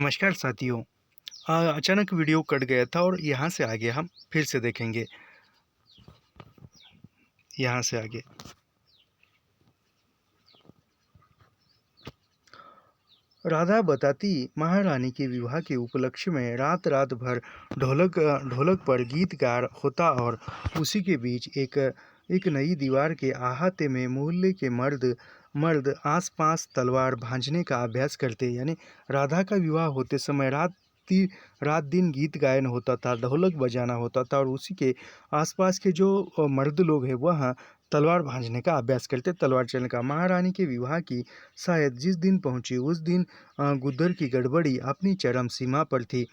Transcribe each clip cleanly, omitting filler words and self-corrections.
नमस्कार साथियों। अचानक वीडियो कट गया था और यहाँ से आगे हम फिर से देखेंगे। यहाँ से आगे राधा बताती महारानी के विवाह के उपलक्ष्य में रात रात भर ढोलक पर गीत गा होता और उसी के बीच एक नई दीवार के अहाते में मोहल्ले के मर्द मर्द आसपास तलवार भांजने का अभ्यास करते। यानी राधा का विवाह होते समय रात दिन गीत गायन होता था, ढोलक बजाना होता था और उसी के आसपास के जो मर्द लोग हैं वह तलवार भांजने का अभ्यास करते, तलवार चलने का। महारानी के विवाह की शायद जिस दिन पहुंची उस दिन गुद्दर की गड़बड़ी अपनी चरम सीमा पर थी।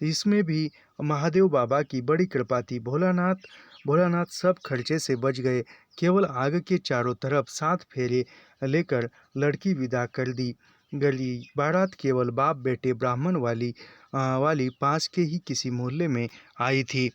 इसमें भी महादेव बाबा की बड़ी कृपा थी। भोलानाथ सब खर्चे से बच गए। केवल आग के चारों तरफ 7 फेरे लेकर लड़की विदा कर दी गली। बारात केवल बाप बेटे ब्राह्मण वाली पास के ही किसी मोहल्ले में आई थी।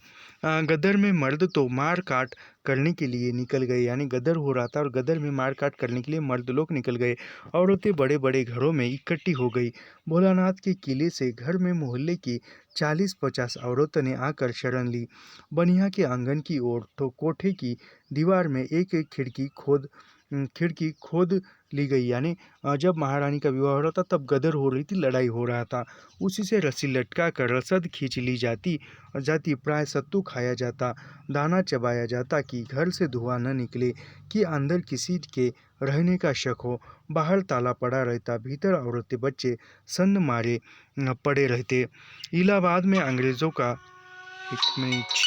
गदर में मर्द तो मार काट करने के लिए निकल गए। यानी गदर हो रहा था और गदर में मार काट करने के लिए मर्द लोग निकल गए। औरतें बड़े बड़े घरों में इकट्ठी हो गई। भोलानाथ के किले से घर में मोहल्ले की 40-50 औरतों ने आकर शरण ली। बनिया के आंगन की ओर तो कोठे की दीवार में एक एक खिड़की खोद ली गई। यानी जब महारानी का विवाह हो रहा था तब गदर हो रही थी, लड़ाई हो रहा था। उसी से रस्सी लटका कर रसद खींच ली जाती प्राय सत्तू खाया जाता, दाना चबाया जाता कि घर से धुआं न निकले, कि अंदर किसी के रहने का शक हो। बाहर ताला पड़ा रहता, भीतर औरतें बच्चे सन्न मारे पड़े रहते। इलाहाबाद में अंग्रेज़ों का एक मिनट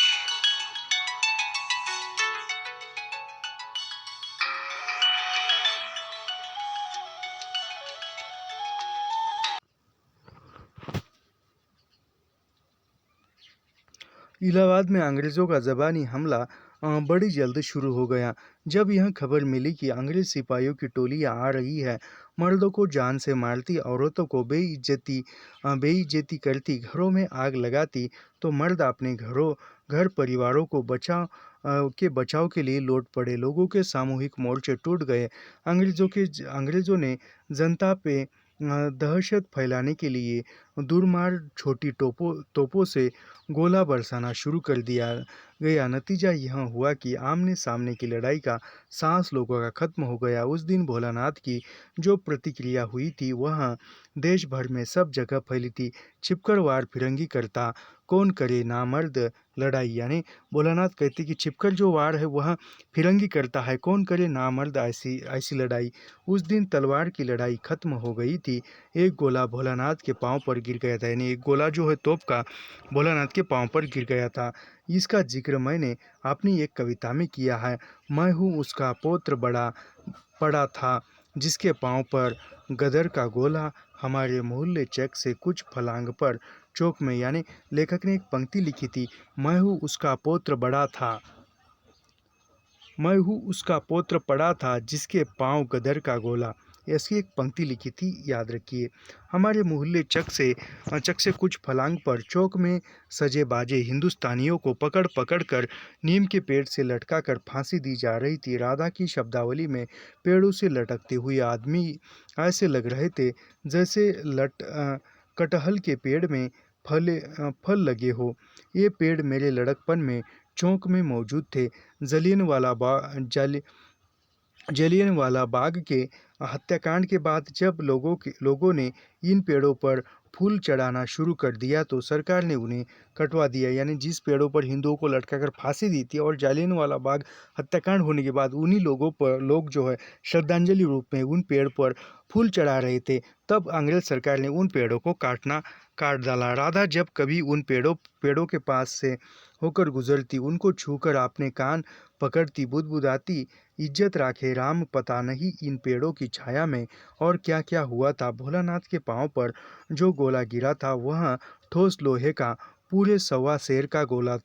इलाहाबाद में अंग्रेज़ों का ज़बानी हमला बड़ी जल्द शुरू हो गया। जब यह खबर मिली कि अंग्रेज़ सिपाहियों की टोलियाँ आ रही है, मर्दों को जान से मारती, औरतों को बेइज्जती करती, घरों में आग लगाती, तो मर्द अपने घर परिवारों को बचाव के लिए लौट पड़े। लोगों के सामूहिक मोर्चे टूट गए। अंग्रेज़ों ने जनता पे दहशत फैलाने के लिए दूरमार छोटी तोपों से गोला बरसाना शुरू कर दिया गया। नतीजा यह हुआ कि आमने सामने की लड़ाई का साहस लोगों का खत्म हो गया। उस दिन भोलानाथ की जो प्रतिक्रिया हुई थी वह देश भर में सब जगह फैली थी। छिपकर वार फिरंगी करता कौन करे नामर्द लड़ाई। यानी भोलानाथ कहते कि छिपकर जो वार है वह फिरंगी करता है, कौन करे नामर्द ऐसी ऐसी लड़ाई। उस दिन तलवार की लड़ाई खत्म हो गई थी। एक गोला भोलानाथ के पांव पर गिर गया था। यानी एक गोला जो है तोप का भोलानाथ के पांव पर गिर गया था। इसका जिक्र मैंने अपनी एक कविता में किया है। मैं हूँ उसका पौत्र बड़ा पड़ा था जिसके पांव पर गदर का गोला, हमारे मोहल्ले चक से कुछ फलांग पर चौक में। यानी लेखक ने एक पंक्ति लिखी थी, मैं हूँ उसका पौत्र पड़ा था जिसके पांव गदर का गोला। ऐसी एक पंक्ति लिखी थी, याद रखिए। हमारे मोहल्ले चक से कुछ फलांग पर चौक में सजे बाजे हिंदुस्तानियों को पकड़ पकड़ कर नीम के पेड़ से लटका कर फांसी दी जा रही थी। राधा की शब्दावली में पेड़ों से लटकते हुए आदमी ऐसे लग रहे थे जैसे कटहल के पेड़ में फल लगे हो। ये पेड़ मेरे लड़कपन में चौक में मौजूद थे। जलियनवाला बाग के हत्याकांड के बाद जब लोगों ने इन पेड़ों पर फूल चढ़ाना शुरू कर दिया तो सरकार ने उन्हें कटवा दिया। यानी जिस पेड़ों पर हिंदुओं को लटकाकर फांसी दी थी और जालियनवाला बाग हत्याकांड होने के बाद उन्हीं लोग जो है श्रद्धांजलि रूप में उन पेड़ पर फूल चढ़ा रहे थे, तब अंग्रेज सरकार ने उन पेड़ों को काट डाला। राधा जब कभी उन पेड़ों के पास से होकर गुजरती, उनको छूकर अपने कान पकड़ती, बुदबुदाती, इज्जत राखे राम पता नहीं इन पेड़ों की छाया में और क्या क्या हुआ था। भोलानाथ के पांव पर जो गोला गिरा था वह ठोस लोहे का पूरे 1.25 सेर का गोला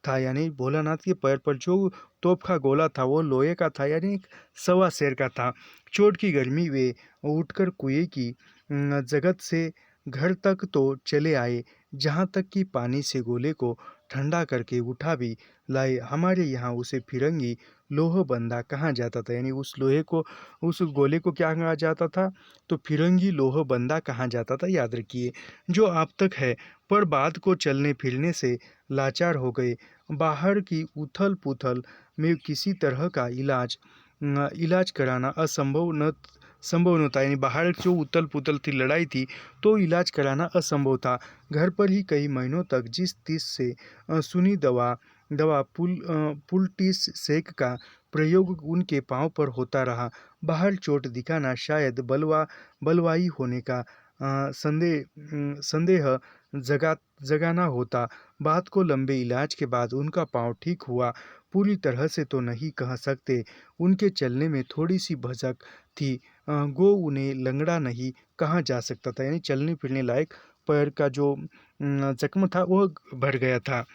था। यानी भोलानाथ के पैर पर जो तोप का गोला था वो लोहे का था, यानी 1.25 सेर का था। चोट की गर्मी वे उठकर कुएं की जगत से घर तक तो चले आए, जहाँ तक कि पानी से गोले को ठंडा करके उठा भी लाए। हमारे यहाँ उसे फिरंगी लोह बंदा कहा जाता था, यानी उस लोहे को, उस गोले को क्या कहा जाता था, तो फिरंगी लोह बंदा कहा जाता था, याद रखिए। जो आप तक है पर बाद को चलने फिरने से लाचार हो गए, बाहर की उथल पुथल में किसी तरह का इलाज कराना संभव न था, यानी बाहर जो उथल पुथल थी, लड़ाई थी, तो इलाज कराना असंभव था। घर पर ही कई महीनों तक जिस तीस से सुनी दवा दवा पुलटिस सेक का प्रयोग उनके पांव पर होता रहा। बाहर चोट दिखाना शायद बलवाई होने का संदेह जगाना होता। बात को लंबे इलाज के बाद उनका पांव ठीक हुआ, पूरी तरह से तो नहीं कह सकते, उनके चलने में थोड़ी सी भजक थी। गो उन्हें लंगड़ा नहीं कहा जा सकता था, यानी चलने फिरने लायक पैर का जो जख्म था वह भर गया था।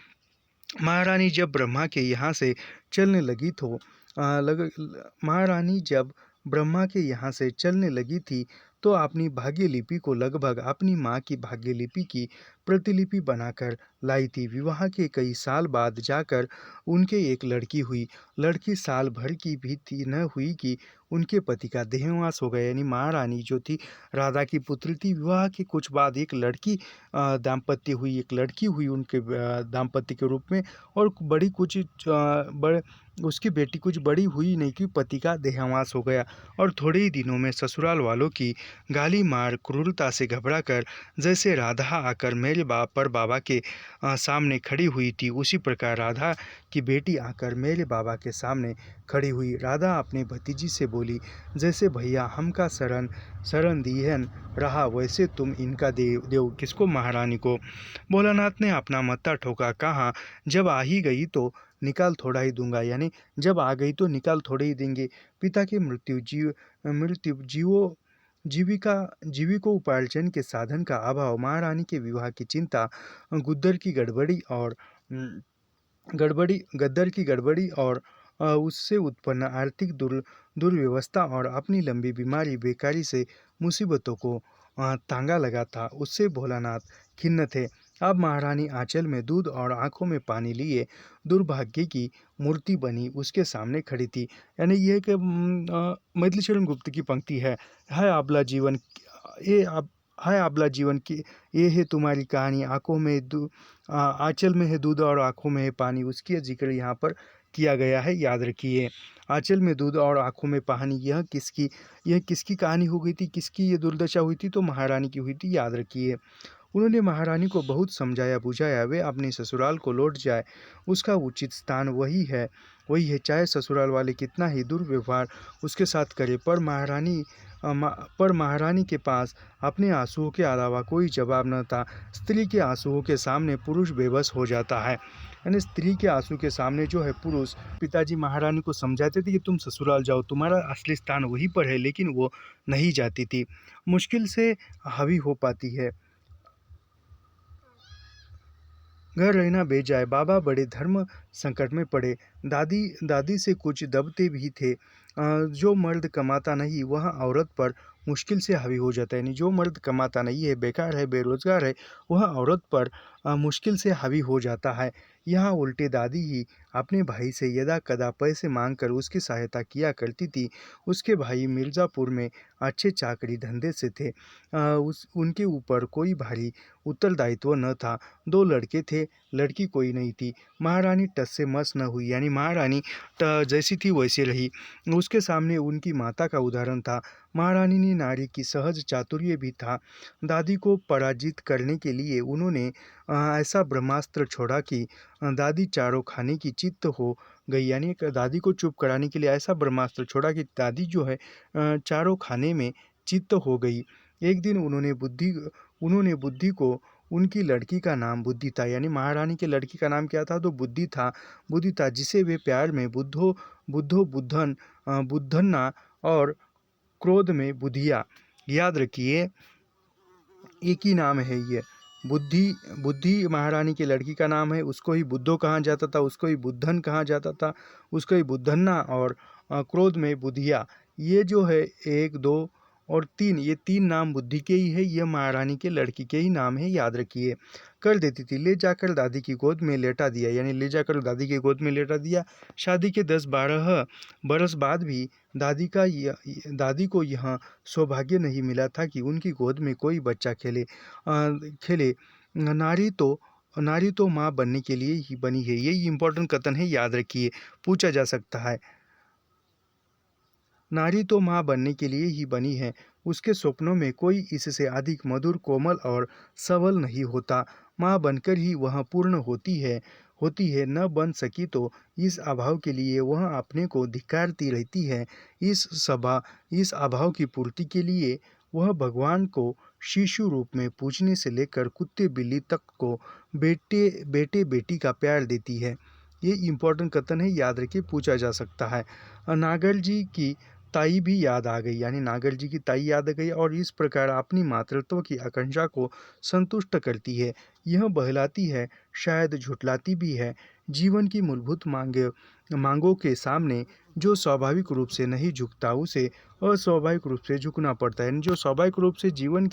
महारानी जब ब्रह्मा के यहाँ से चलने लगी तो महारानी जब ब्रह्मा के यहाँ से चलने लगी थी तो अपनी भाग्य लिपि को लगभग अपनी माँ की भाग्य लिपि की प्रतिलिपि बनाकर लाई थी। विवाह के कई साल बाद जाकर उनके एक लड़की हुई। लड़की साल भर की भी थी न हुई कि उनके पति का देहांत हो गया, यानी महारानी जो थी राधा की पुत्री थी। विवाह के कुछ बाद एक लड़की दाम्पत्य हुई, एक लड़की हुई उनके दाम्पत्य के रूप में, और बड़ी कुछ बड़े उसकी बेटी कुछ बड़ी हुई नहीं कि पति का देहांत हो गया, और थोड़े ही दिनों में ससुराल वालों की गाली मार क्रूरता से घबराकर जैसे राधा आकर मेरे बाबा के सामने खड़ी हुई थी, उसी प्रकार राधा की बेटी आकर मेरे बाबा के सामने खड़ी हुई। राधा अपने भतीजी से बोली, जैसे भैया हमका शरण दीहन रहा वैसे तुम इनका देव किसको, महारानी को। भोलानाथ ने अपना मत्था ठोका, कहा जब आ ही गई तो निकाल थोड़ा ही दूंगा, यानी जब आ गई तो निकाल थोड़े ही देंगे। पिता की मृत्यु जीविकोपार्जन के साधन का अभाव, महारानी के विवाह की चिंता, गुद्दर की गड़बड़ी और उससे उत्पन्न आर्थिक दुर्व्यवस्था और अपनी लंबी बीमारी बेकारी से मुसीबतों को तांगा लगा था, उससे भोलानाथ खिन्न थे। अब महारानी आंचल में दूध और आंखों में पानी लिए दुर्भाग्य की मूर्ति बनी उसके सामने खड़ी थी। यानी यह कि मैथिली शरण गुप्त की पंक्ति है आबला जीवन, ये आप है आबला जीवन की, ये है तुम्हारी कहानी, आंचल में है दूध और आंखों में है पानी, उसकी जिक्र यहाँ पर किया गया है, याद रखिए। आंचल में दूध और आंखों में पानी, यह किसकी कहानी हो गई थी, किसकी ये दुर्दशा हुई थी, तो महारानी की हुई थी, याद रखिए। उन्होंने महारानी को बहुत समझाया बुझाया, वे अपने ससुराल को लौट जाए, उसका उचित स्थान वही है, चाहे ससुराल वाले कितना ही दुर्व्यवहार उसके साथ करे। पर महारानी के पास अपने आंसुओं के अलावा कोई जवाब न था। स्त्री के आंसुओं के सामने पुरुष बेबस हो जाता है, यानी स्त्री के आंसू के सामने जो है पुरुष। पिताजी महारानी को समझाते थे कि तुम ससुराल जाओ, तुम्हारा असली स्थान वहीं पर है, लेकिन वो नहीं जाती थी, मुश्किल से हावी हो पाती है। घर रहना बेजाय, बाबा बड़े धर्म संकट में पड़े। दादी से कुछ दबते भी थे। जो मर्द कमाता नहीं वह औरत पर मुश्किल से हावी हो जाता है, यानी जो मर्द कमाता नहीं है, बेकार है, बेरोजगार है, वह औरत पर मुश्किल से हावी हो जाता है। यहाँ उल्टे दादी ही अपने भाई से यदा कदा पैसे मांगकर उसकी सहायता किया करती थी। उसके भाई मिर्ज़ापुर में अच्छे चाकरी धंधे से थे, उनके ऊपर कोई भारी उत्तरदायित्व न था। 2 लड़के थे, लड़की कोई नहीं थी। महारानी टस से मस न हुई, यानी महारानी जैसी थी वैसी रही। उसके सामने उनकी माता का उदाहरण था। महारानी ने नारी की सहज चातुर्य भी था। दादी को पराजित करने के लिए उन्होंने ऐसा ब्रह्मास्त्र छोड़ा कि दादी चारों खाने की चित्त हो गई, यानी दादी को चुप कराने के लिए ऐसा ब्रह्मास्त्र छोड़ा कि दादी जो है चारों खाने में चित्त हो गई। एक दिन उन्होंने बुद्धि को, उनकी लड़की का नाम बुद्धि था, यानी महारानी के लड़की का नाम क्या था, तो बुद्धि था, जिसे वे प्यार में बुद्धन्ना और क्रोध में बुधिया, याद रखिए एक ही नाम है ये। बुद्धि महारानी की लड़की का नाम है, उसको ही बुद्धो कहा जाता था, उसको ही बुद्धन कहा जाता था, उसको ही बुद्धन्ना, और क्रोध में बुधिया। ये जो है 1 2 और 3, ये 3 नाम बुद्धि के ही है, ये महारानी के लड़की के ही नाम है, याद रखिए। कर देती थी, ले जाकर दादी की गोद में लेटा दिया, यानी ले जाकर दादी की गोद में लेटा दिया। शादी के 10-12 बरस बाद भी दादी को यह सौभाग्य नहीं मिला था कि उनकी गोद में कोई बच्चा खेले। नारी तो माँ बनने के लिए ही बनी है, यही इंपॉर्टेंट कथन है, याद रखिए, पूछा जा सकता है। नारी तो माँ बनने के लिए ही बनी है, उसके स्वप्नों में कोई इससे अधिक मधुर, कोमल और सबल नहीं होता। माँ बनकर ही वह पूर्ण होती है, न बन सकी तो इस अभाव के लिए वह अपने को धिक्कारती रहती है। इस अभाव की पूर्ति के लिए वह भगवान को शिशु रूप में पूजने से लेकर कुत्ते बिल्ली तक को बेटे बेटी का प्यार देती है। ये इम्पोर्टेंट कथन है, याद रखिए, पूछा जा सकता है। नागर जी की ताई भी याद आ गई, यानी नागर जी की ताई याद आ गई और इस प्रकार अपनी मातृत्व की आकांक्षा को संतुष्ट करती है। यह बहलाती है, शायद झुठलाती भी है। जीवन की मूलभूत मांगों के सामने जो स्वाभाविक रूप से नहीं झुकता उसे अस्वाभाविक रूप से झुकना पड़ता है। जो स्वाभाविक रूप से जीवन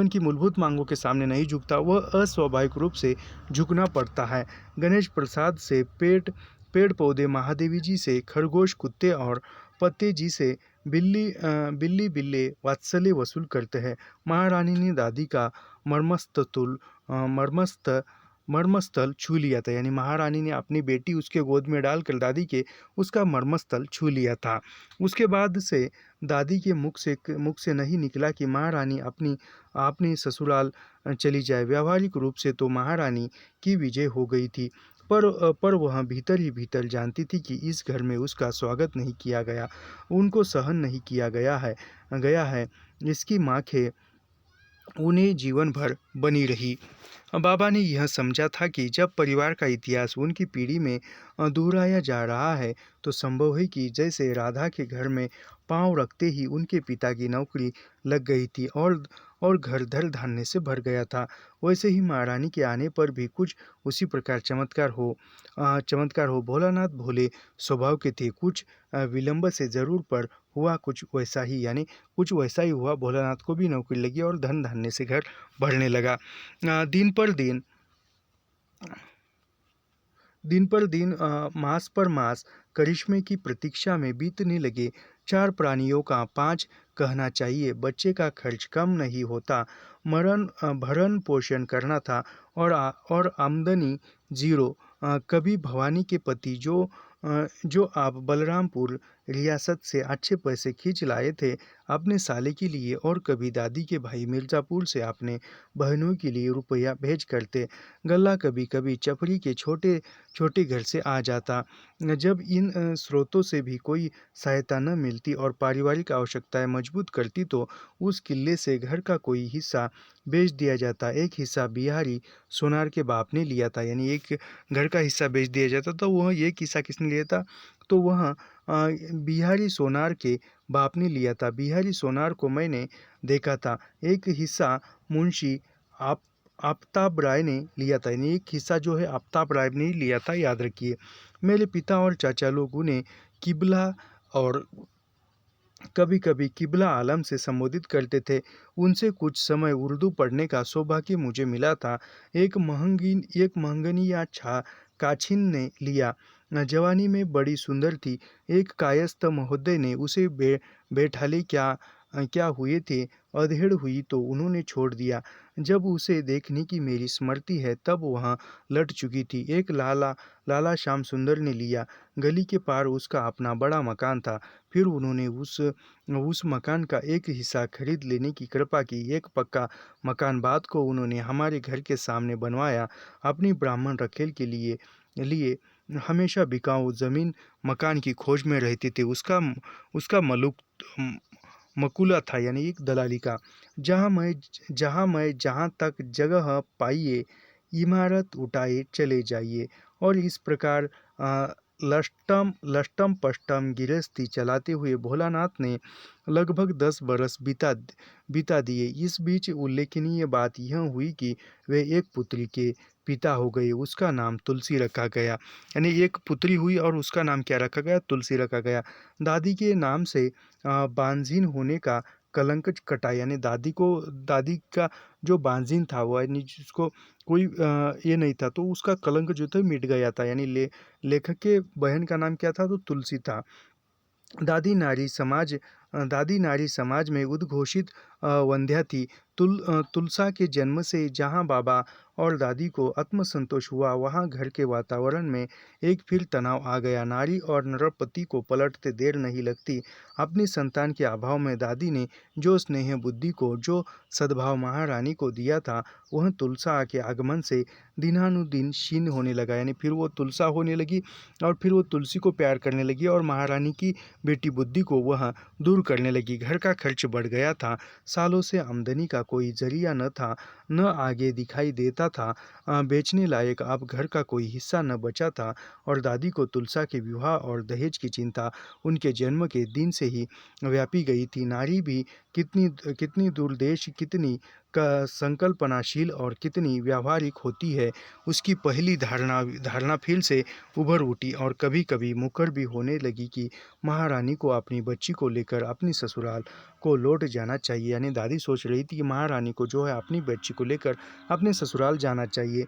की मूलभूत मांगों के सामने नहीं झुकता, वह अस्वाभाविक रूप से झुकना पड़ता है। गणेश प्रसाद से पेड़ पौधे, महादेवी जी से खरगोश कुत्ते और पत्ते जी से बिल्ली बिल्ले वात्सल्य वसूल करते हैं। महारानी ने दादी का मर्मस्थल मर्मस्थ मर्मस्थल छू लिया था, यानी महारानी ने अपनी बेटी उसके गोद में डालकर दादी के उसका मर्मस्थल छू लिया था। उसके बाद से दादी के मुख से नहीं निकला कि महारानी अपनी ससुराल चली जाए। व्यावहारिक रूप से तो महारानी की विजय हो गई थी, पर वह भीतर ही भीतर जानती थी कि इस घर में उसका स्वागत नहीं किया गया, उनको सहन नहीं किया गया है। इसकी माखें उन्हें जीवन भर बनी रही। बाबा ने यह समझा था कि जब परिवार का इतिहास उनकी पीढ़ी में दोहराया जा रहा है, तो संभव है कि जैसे राधा के घर में पांव रखते ही उनके पिता की नौकरी लग गई थी और घर धन धान्य से भर गया था, वैसे ही महारानी के आने पर भी कुछ उसी प्रकार चमत्कार हो। भोलानाथ भोले स्वभाव के थे, कुछ विलंब से जरूर पर हुआ कुछ वैसा ही, यानी कुछ वैसा ही हुआ। भोलानाथ को भी नौकरी लगी और धन धान्य से घर भरने लगा। दिन पर दिन मास पर मास करिश्मे की प्रतीक्षा में बीतने लगे। 4 प्राणियों का 5 कहना चाहिए। बच्चे का खर्च कम नहीं होता, भरण पोषण करना था और आमदनी जीरो। कभी भवानी के पति जो आप बलरामपुर रियासत से अच्छे पैसे खींच लाए थे अपने साले के लिए, और कभी दादी के भाई मिर्ज़ापुर से अपने बहनों के लिए रुपया भेज करते। गल्ला कभी कभी चपड़ी के छोटे छोटे घर से आ जाता। जब इन स्रोतों से भी कोई सहायता न मिलती और पारिवारिक आवश्यकताएं मजबूत करती, तो उस किले से घर का कोई हिस्सा बेच दिया जाता। एक हिस्सा बिहारी सोनार के बाप ने लिया था, यानी एक घर का हिस्सा बेच दिया जाता, तो वह एक हिस्सा किसने लिया था, तो वह बिहारी सोनार के बाप ने लिया था। बिहारी सोनार को मैंने देखा था। एक हिस्सा मुंशी आप आफ्ताब राय ने लिया था, यानी एक हिस्सा जो है आफ्ताब राय ने लिया था, याद रखिए। मेरे पिता और चाचा लोग उन्हें किबला और कभी कभी किबला आलम से संबोधित करते थे। उनसे कुछ समय उर्दू पढ़ने का सौभाग्य मुझे मिला था। एक महंगनी या काछिन ने लिया। जवानी में बड़ी सुंदर थी। एक कायस्थ महोदय ने उसे बैठाले क्या हुए थे, अधेड़ हुई तो उन्होंने छोड़ दिया। जब उसे देखने की मेरी स्मृति है तब वह लट चुकी थी। एक लाला श्याम सुंदर ने लिया। गली के पार उसका अपना बड़ा मकान था। फिर उन्होंने उस मकान का एक हिस्सा खरीद लेने की कृपा की। एक पक्का मकान बाद को उन्होंने हमारे घर के सामने बनवाया। अपनी ब्राह्मण रखेल के लिए हमेशा बिकाऊ जमीन मकान की खोज में रहते थे। उसका मकुला था, यानी एक दलाली का। जहाँ तक जगह पाइए इमारत उठाए चले जाइए। और इस प्रकार लष्टम पष्टम गृहस्थी चलाते हुए भोलानाथ ने लगभग 10 बरस बिता दिए। इस बीच उल्लेखनीय बात यह हुई कि वे एक पुत्री के पिता हो गए। उसका नाम तुलसी रखा गया, यानी एक पुत्री हुई और उसका नाम क्या रखा गया, तुलसी रखा गया। दादी के नाम से बांझिन होने का कलंक कटा, यानी दादी का जो बांझिन था वो, यानी जिसको कोई ये नहीं था, तो उसका कलंक जो था मिट गया था। यानी लेखक के बहन का नाम क्या था? तो तुलसी था। दादी नारी समाज में उद्घोषित वंध्या थी। तुलसा के जन्म से जहाँ बाबा और दादी को आत्मसंतोष हुआ, वहाँ घर के वातावरण में एक फिर तनाव आ गया। नारी और नरपति को पलटते देर नहीं लगती। अपनी संतान के अभाव में दादी ने जो स्नेह बुद्धि को, जो सद्भाव महारानी को दिया था, वह तुलसा के आगमन से दिनानुदिन क्षीण होने लगा। यानी फिर वो तुलसा होने लगी और फिर वो तुलसी को प्यार करने लगी और महारानी की बेटी बुद्धि को वह दूर करने लगी। घर का खर्च बढ़ गया था। सालों से आमदनी का कोई जरिया न था, न आगे दिखाई देता था। बेचने लायक अब घर का कोई हिस्सा न बचा था और दादी को तुलसा के विवाह और दहेज की चिंता उनके जन्म के दिन से ही व्यापी गई थी। नारी भी कितनी कितनी दुर्देश, कितनी का संकल्पनाशील और कितनी व्यावहारिक होती है, उसकी पहली धारणा फिर से उभर उठी और कभी कभी मुकर भी होने लगी कि महारानी को अपनी बच्ची को लेकर अपनी ससुराल को लौट जाना चाहिए। यानी दादी सोच रही थी कि महारानी को जो है अपनी बच्ची को लेकर अपने ससुराल जाना चाहिए।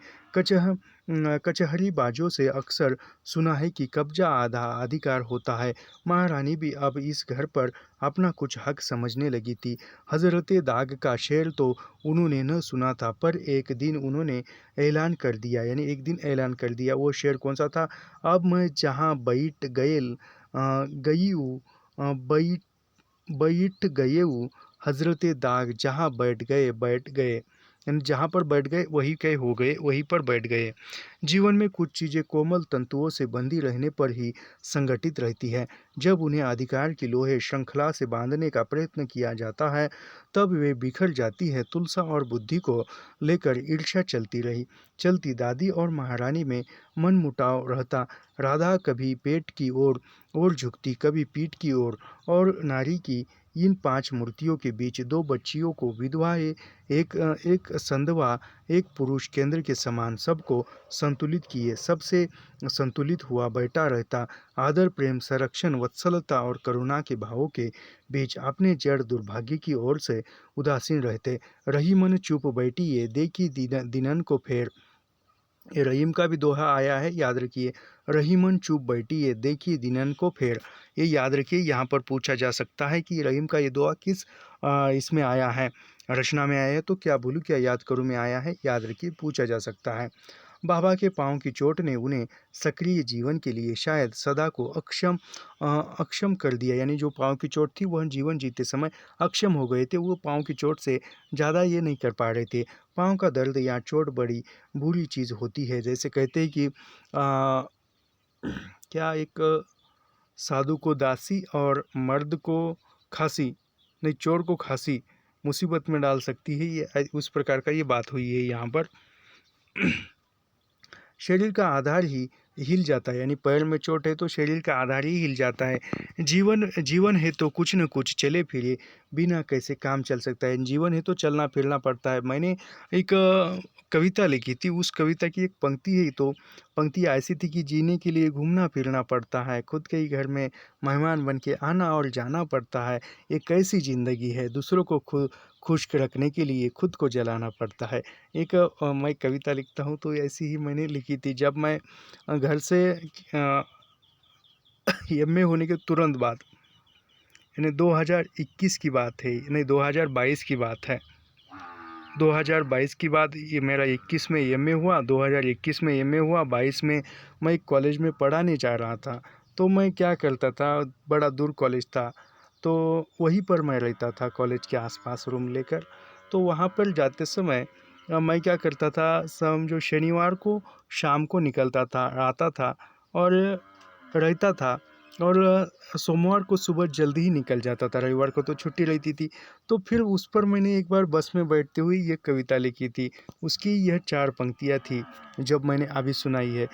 कचहरी बाजों से अक्सर सुना है कि कब्जा आधा अधिकार होता है। महारानी भी अब इस घर पर अपना कुछ हक समझने लगी थी। हजरते दाग का शेर तो उन्होंने न सुना था, पर एक दिन उन्होंने ऐलान कर दिया। यानी एक दिन ऐलान कर दिया। वो शेर कौन सा था? अब मैं जहाँ बैठ गई हूँ, बैठ बैठ गए हूँ, हजरते दाग जहाँ बैठ गए, यानी जहाँ पर बैठ गए वहीं के हो गए, वहीं पर बैठ गए। जीवन में कुछ चीज़ें कोमल तंतुओं से बंधी रहने पर ही संगठित रहती है। जब उन्हें अधिकार की लोहे श्रृंखला से बांधने का प्रयत्न किया जाता है, तब वे बिखर जाती है। तुलसा और बुद्धि को लेकर ईर्ष्या चलती दादी और महारानी में मनमुटाव रहता। राधा कभी पेट की ओर झुकती, कभी पीठ की ओर, और नारी की इन 5 मूर्तियों के बीच 2 बच्चियों को विधवाएं, एक संधवा, एक पुरुष केंद्र के समान सबको संतुलित किए, सबसे संतुलित हुआ बैठा रहता। आदर, प्रेम, संरक्षण, वत्सलता और करुणा के भावों के बीच अपने जड़ दुर्भाग्य की ओर से उदासीन रहते। रही मन चुप बैठी, ये देखी दिनन को फेर। ये रहीम का भी दोहा आया है, याद रखिए। रहीमन चुप बैठी, ये देखिए दिनन को फेर। ये याद रखिए। यहाँ पर पूछा जा सकता है कि रहीम का ये दोहा किस इसमें आया है, रचना में आया है। तो क्या भूलू क्या याद करूँ में आया है, याद रखिए, पूछा जा सकता है। बाबा के पाँव की चोट ने उन्हें सक्रिय जीवन के लिए शायद सदा को अक्षम कर दिया। यानी जो पाँव की चोट थी वह जीवन जीते समय अक्षम हो गए थे। वो पाँव की चोट से ज़्यादा ये नहीं कर पा रहे थे। पाँव का दर्द या चोट बड़ी बुरी चीज़ होती है। जैसे कहते हैं कि क्या, एक साधु को दासी और मर्द को खांसी, नहीं, चोर को खांसी मुसीबत में डाल सकती है। ये उस प्रकार का ये बात हुई है यहाँ पर। शरीर का आधार ही हिल जाता है। यानी पैर में चोट है तो शरीर का आधार ही हिल जाता है। जीवन है तो कुछ न कुछ चले फिरे, बिना कैसे काम चल सकता है। जीवन है तो चलना फिरना पड़ता है। मैंने एक कविता लिखी थी, उस कविता की एक पंक्ति है, तो पंक्ति ऐसी थी कि जीने के लिए घूमना फिरना पड़ता है, खुद के ही घर में मेहमान बन के आना और जाना पड़ता है। ये कैसी ज़िंदगी है, दूसरों को खुश रखने के लिए खुद को जलाना पड़ता है। एक मैं कविता लिखता हूँ तो ऐसी ही मैंने लिखी थी। जब मैं घर से एमए होने के तुरंत बाद, यानी 2021 की बात है, नहीं 2022 की बात है। 2022 की बात, ये मेरा 21 में एमए हुआ, 2021 में एमए हुआ, 22 में मैं एक कॉलेज में पढ़ाने जा रहा था। तो मैं क्या करता था, बड़ा दूर कॉलेज था, तो वहीं पर मैं रहता था कॉलेज के आसपास रूम लेकर। तो वहाँ पर जाते समय मैं क्या करता था, समझो शनिवार को शाम को निकलता था, आता था और रहता था, और सोमवार को सुबह जल्दी ही निकल जाता था। रविवार को तो छुट्टी रहती थी। तो फिर उस पर मैंने एक बार बस में बैठते हुए ये कविता लिखी थी। उसकी यह 4 पंक्तियाँ थी, जब मैंने अभी सुनाई है।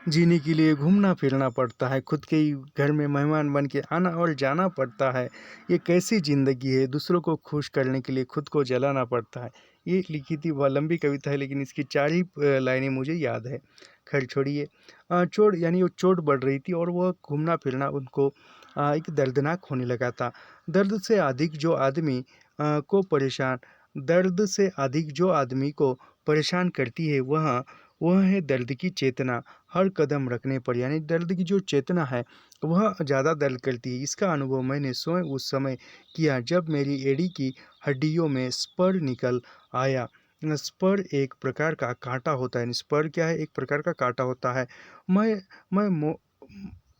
जीने के लिए घूमना फिरना पड़ता है, खुद के ही घर में मेहमान बन के आना और जाना पड़ता है। ये कैसी ज़िंदगी है, दूसरों को खुश करने के लिए खुद को जलाना पड़ता है। ये लिखी थी, वह लंबी कविता है लेकिन इसकी 4 ही लाइनें मुझे याद है। खैर छोड़िए। चोट यानी वो चोट बढ़ रही थी और वह घूमना फिरना उनको एक दर्दनाक होने लगा था। दर्द से अधिक जो आदमी को परेशान दर्द से अधिक जो आदमी को परेशान करती है वह है दर्द की चेतना। हर कदम रखने पर यानी दर्द की जो चेतना है वह ज़्यादा दर्द करती है। इसका अनुभव मैंने स्वयं उस समय किया जब मेरी एड़ी की हड्डियों में स्पर निकल आया। स्पर एक प्रकार का काँटा होता है। स्पर क्या है? एक प्रकार का काँटा होता है। मैं मैं मो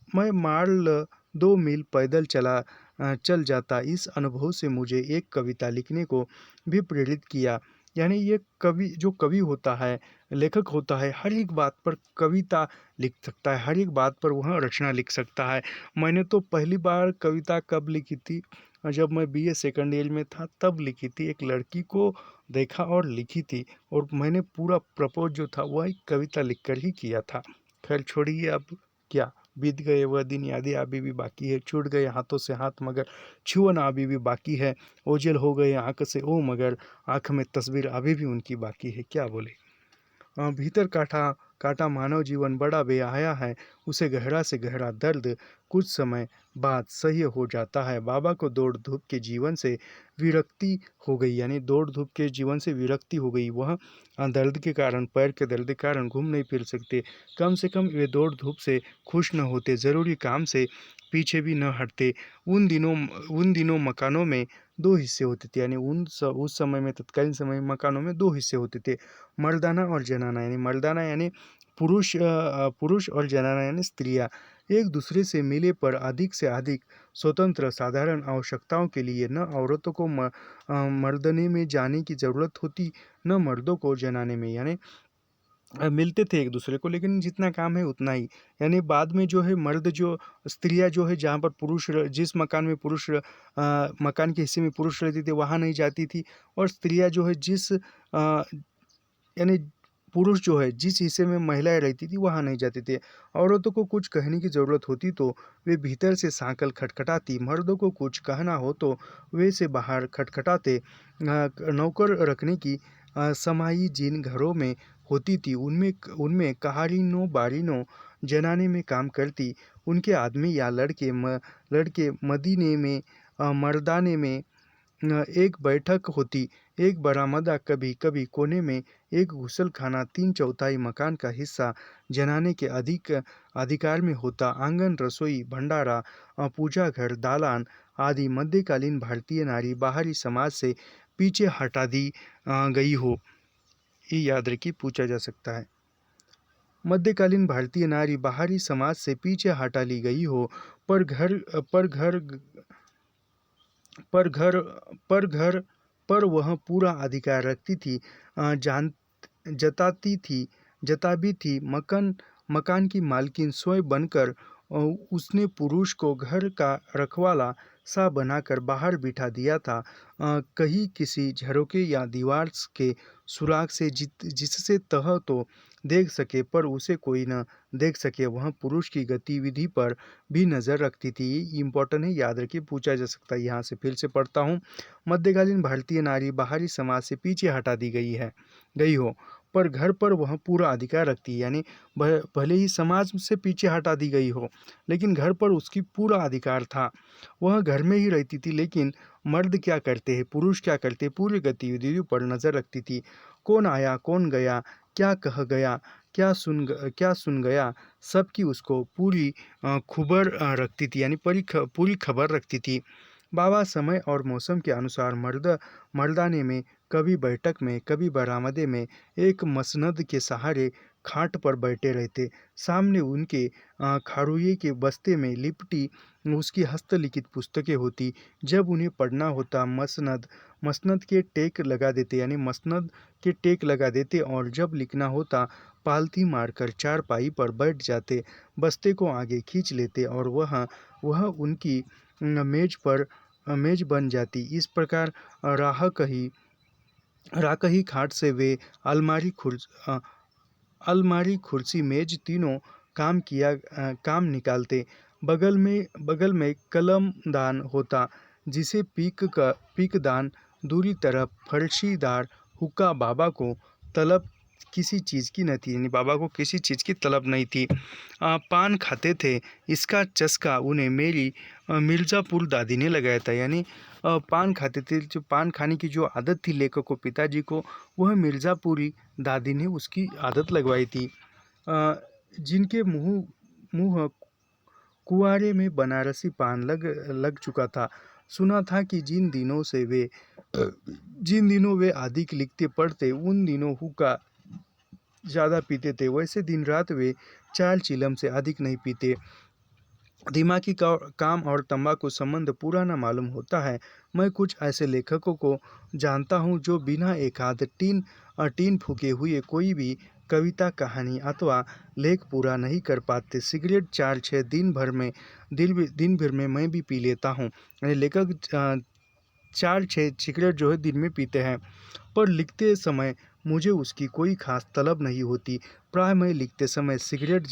मैं मार्ल 2 मील पैदल चल जाता। इस अनुभव से मुझे एक कविता लिखने को भी प्रेरित किया। यानी ये जो कवि होता है, लेखक होता है, हर एक बात पर कविता लिख सकता है, हर एक बात पर वह रचना लिख सकता है। मैंने तो पहली बार कविता कब लिखी थी? जब मैं बीए सेकंड ईयर में था तब लिखी थी। एक लड़की को देखा और लिखी थी और मैंने पूरा प्रपोज़ जो था वह एक कविता लिखकर ही किया था। खैर छोड़िए, अब क्या बीत गए वह दिन, यादें अभी भी बाकी है। छूट गए हाथों से हाथ मगर छुअना अभी भी बाकी है। ओझल हो गए आँख से ओ मगर आँख में तस्वीर अभी भी उनकी बाकी है। क्या बोले? भीतर काटा काटा मानव जीवन बड़ा बेहाया है। उसे गहरा से गहरा दर्द कुछ समय बाद सह्य हो जाता है। बाबा को दौड़ धूप के जीवन से विरक्ति हो गई। यानी दौड़ धूप के जीवन से विरक्ति हो गई। वह दर्द के कारण, पैर के दर्द के कारण घूम नहीं फिर सकते। कम से कम वे दौड़ धूप से खुश न होते, ज़रूरी काम से पीछे भी न हटते। उन दिनों मकानों में दो हिस्से होते थे। यानी उस समय में, तत्कालीन समय में मकानों में दो हिस्से होते थे, मर्दाना और जनाना। यानी मर्दाना यानी पुरुष और जनाना यानी स्त्रियां। एक दूसरे से मिले पर अधिक से अधिक स्वतंत्र, साधारण आवश्यकताओं के लिए न औरतों को मर्दने में जाने की ज़रूरत होती, न मर्दों को जनाने में। यानी मिलते थे एक दूसरे को, लेकिन जितना काम है उतना ही। यानी बाद में जो है मर्द जो स्त्रियां जो है, जहाँ पर जिस मकान में मकान के हिस्से में पुरुष रहते थे वहाँ नहीं जाती थी, और स्त्रियां जो है यानी पुरुष जो है जिस हिस्से में महिलाएं रहती थी वहाँ नहीं जाते थे। औरतों को कुछ कहने की ज़रूरत होती तो वे भीतर से सांकल खटखटाती, मर्दों को कुछ कहना हो तो वे से बाहर खटखटाते। नौकर रखने की समाई जिन घरों में होती थी उनमें उनमें कहारिनों बारिनों जनाने में काम करती। उनके आदमी या लड़के मदीने में मर्दाने में एक बैठक होती, एक बरामदा, कभी कभी कोने में एक गुसल खाना, 3/4 मकान का हिस्सा जनाने के अधिकार में होता। आंगन, रसोई, भंडारा, पूजा घर, दालान आदि मध्यकालीन भारतीय नारी बाहरी समाज से पीछे हटा दी गई हो, ये याद रखिए, पूछा जा सकता है। मध्यकालीन भारतीय नारी बाहरी समाज से पीछे हटा ली गई हो, पर घर पर घर पर घर पर घर पर वह पूरा अधिकार रखती थी। जान जताती थी जता भी थी। मकान की मालकिन स्वयं बनकर उसने पुरुष को घर का रखवाला सा बनाकर बाहर बिठा दिया था, कहीं किसी झरोके या दीवार के सुराग से जिससे तह तो देख सके पर उसे कोई न देख सके। वह पुरुष की गतिविधि पर भी नज़र रखती थी। ये इम्पोर्टेंट है, याद रखिए, पूछा जा सकता है। यहाँ से फिर से पढ़ता हूँ। मध्यकालीन भारतीय नारी बाहरी समाज से पीछे हटा दी गई हो, पर घर पर वह पूरा अधिकार रखती है। यानी भले ही समाज से पीछे हटा दी गई हो, लेकिन घर पर उसकी पूरा अधिकार था। वह घर में ही रहती थी, लेकिन मर्द क्या करते हैं, पुरुष क्या करते हैं, पूरी गतिविधियों पर नज़र रखती थी। कौन आया, कौन गया, क्या कह गया, क्या सुन गया, सबकी उसको पूरी खबर रखती थी। यानी पूरी खबर रखती थी। बाबा समय और मौसम के अनुसार मर्दाने में, कभी बैठक में, कभी बरामदे में एक मसनद के सहारे खाट पर बैठे रहते। सामने उनके खारुए के बस्ते में लिपटी उसकी हस्तलिखित पुस्तकें होती। जब उन्हें पढ़ना होता मसनद के टेक लगा देते। यानी मसनद के टेक लगा देते, और जब लिखना होता पालथी मारकर चारपाई पर बैठ जाते, बस्ते को आगे खींच लेते और वह उनकी मेज बन जाती। इस प्रकार राकही खाट से वे अलमारी, कुर्सी, मेज तीनों काम निकालते। बगल में कलमदान होता, जिसे पीकदान दूरी तरफ फर्शीदार हुक्का बाबा को तलब किसी चीज़ की न थी, यानी बाबा को किसी चीज़ की तलब नहीं थी। पान खाते थे, इसका चस्का उन्हें मेरी मिर्ज़ापुर दादी ने लगाया था। यानी पान खाते थे, जो पान खाने की जो आदत थी लेखक को, पिताजी को, वह मिर्ज़ापुरी दादी ने उसकी आदत लगवाई थी। जिनके मुँह मुँह कुंवारे में बनारसी पान लग लग चुका था। सुना था कि जिन दिनों वे अधिक लिखते पढ़ते, उन दिनों हुक्का ज़्यादा पीते थे। वैसे दिन रात वे 4 चिलम से अधिक नहीं पीते। दिमागी काम और तंबाकू संबंध पुराना मालूम होता है। मैं कुछ ऐसे लेखकों को जानता हूँ जो बिना एक आध टीन फूके हुए कोई भी कविता, कहानी अथवा लेख पूरा नहीं कर पाते। सिगरेट 4-6 दिन भर में मैं भी पी लेता हूँ। यानी लेखक 4-6 सिगरेट जो है दिन में पीते हैं, पर लिखते समय मुझे उसकी कोई खास तलब नहीं होती। प्राय मैं लिखते समय सिगरेट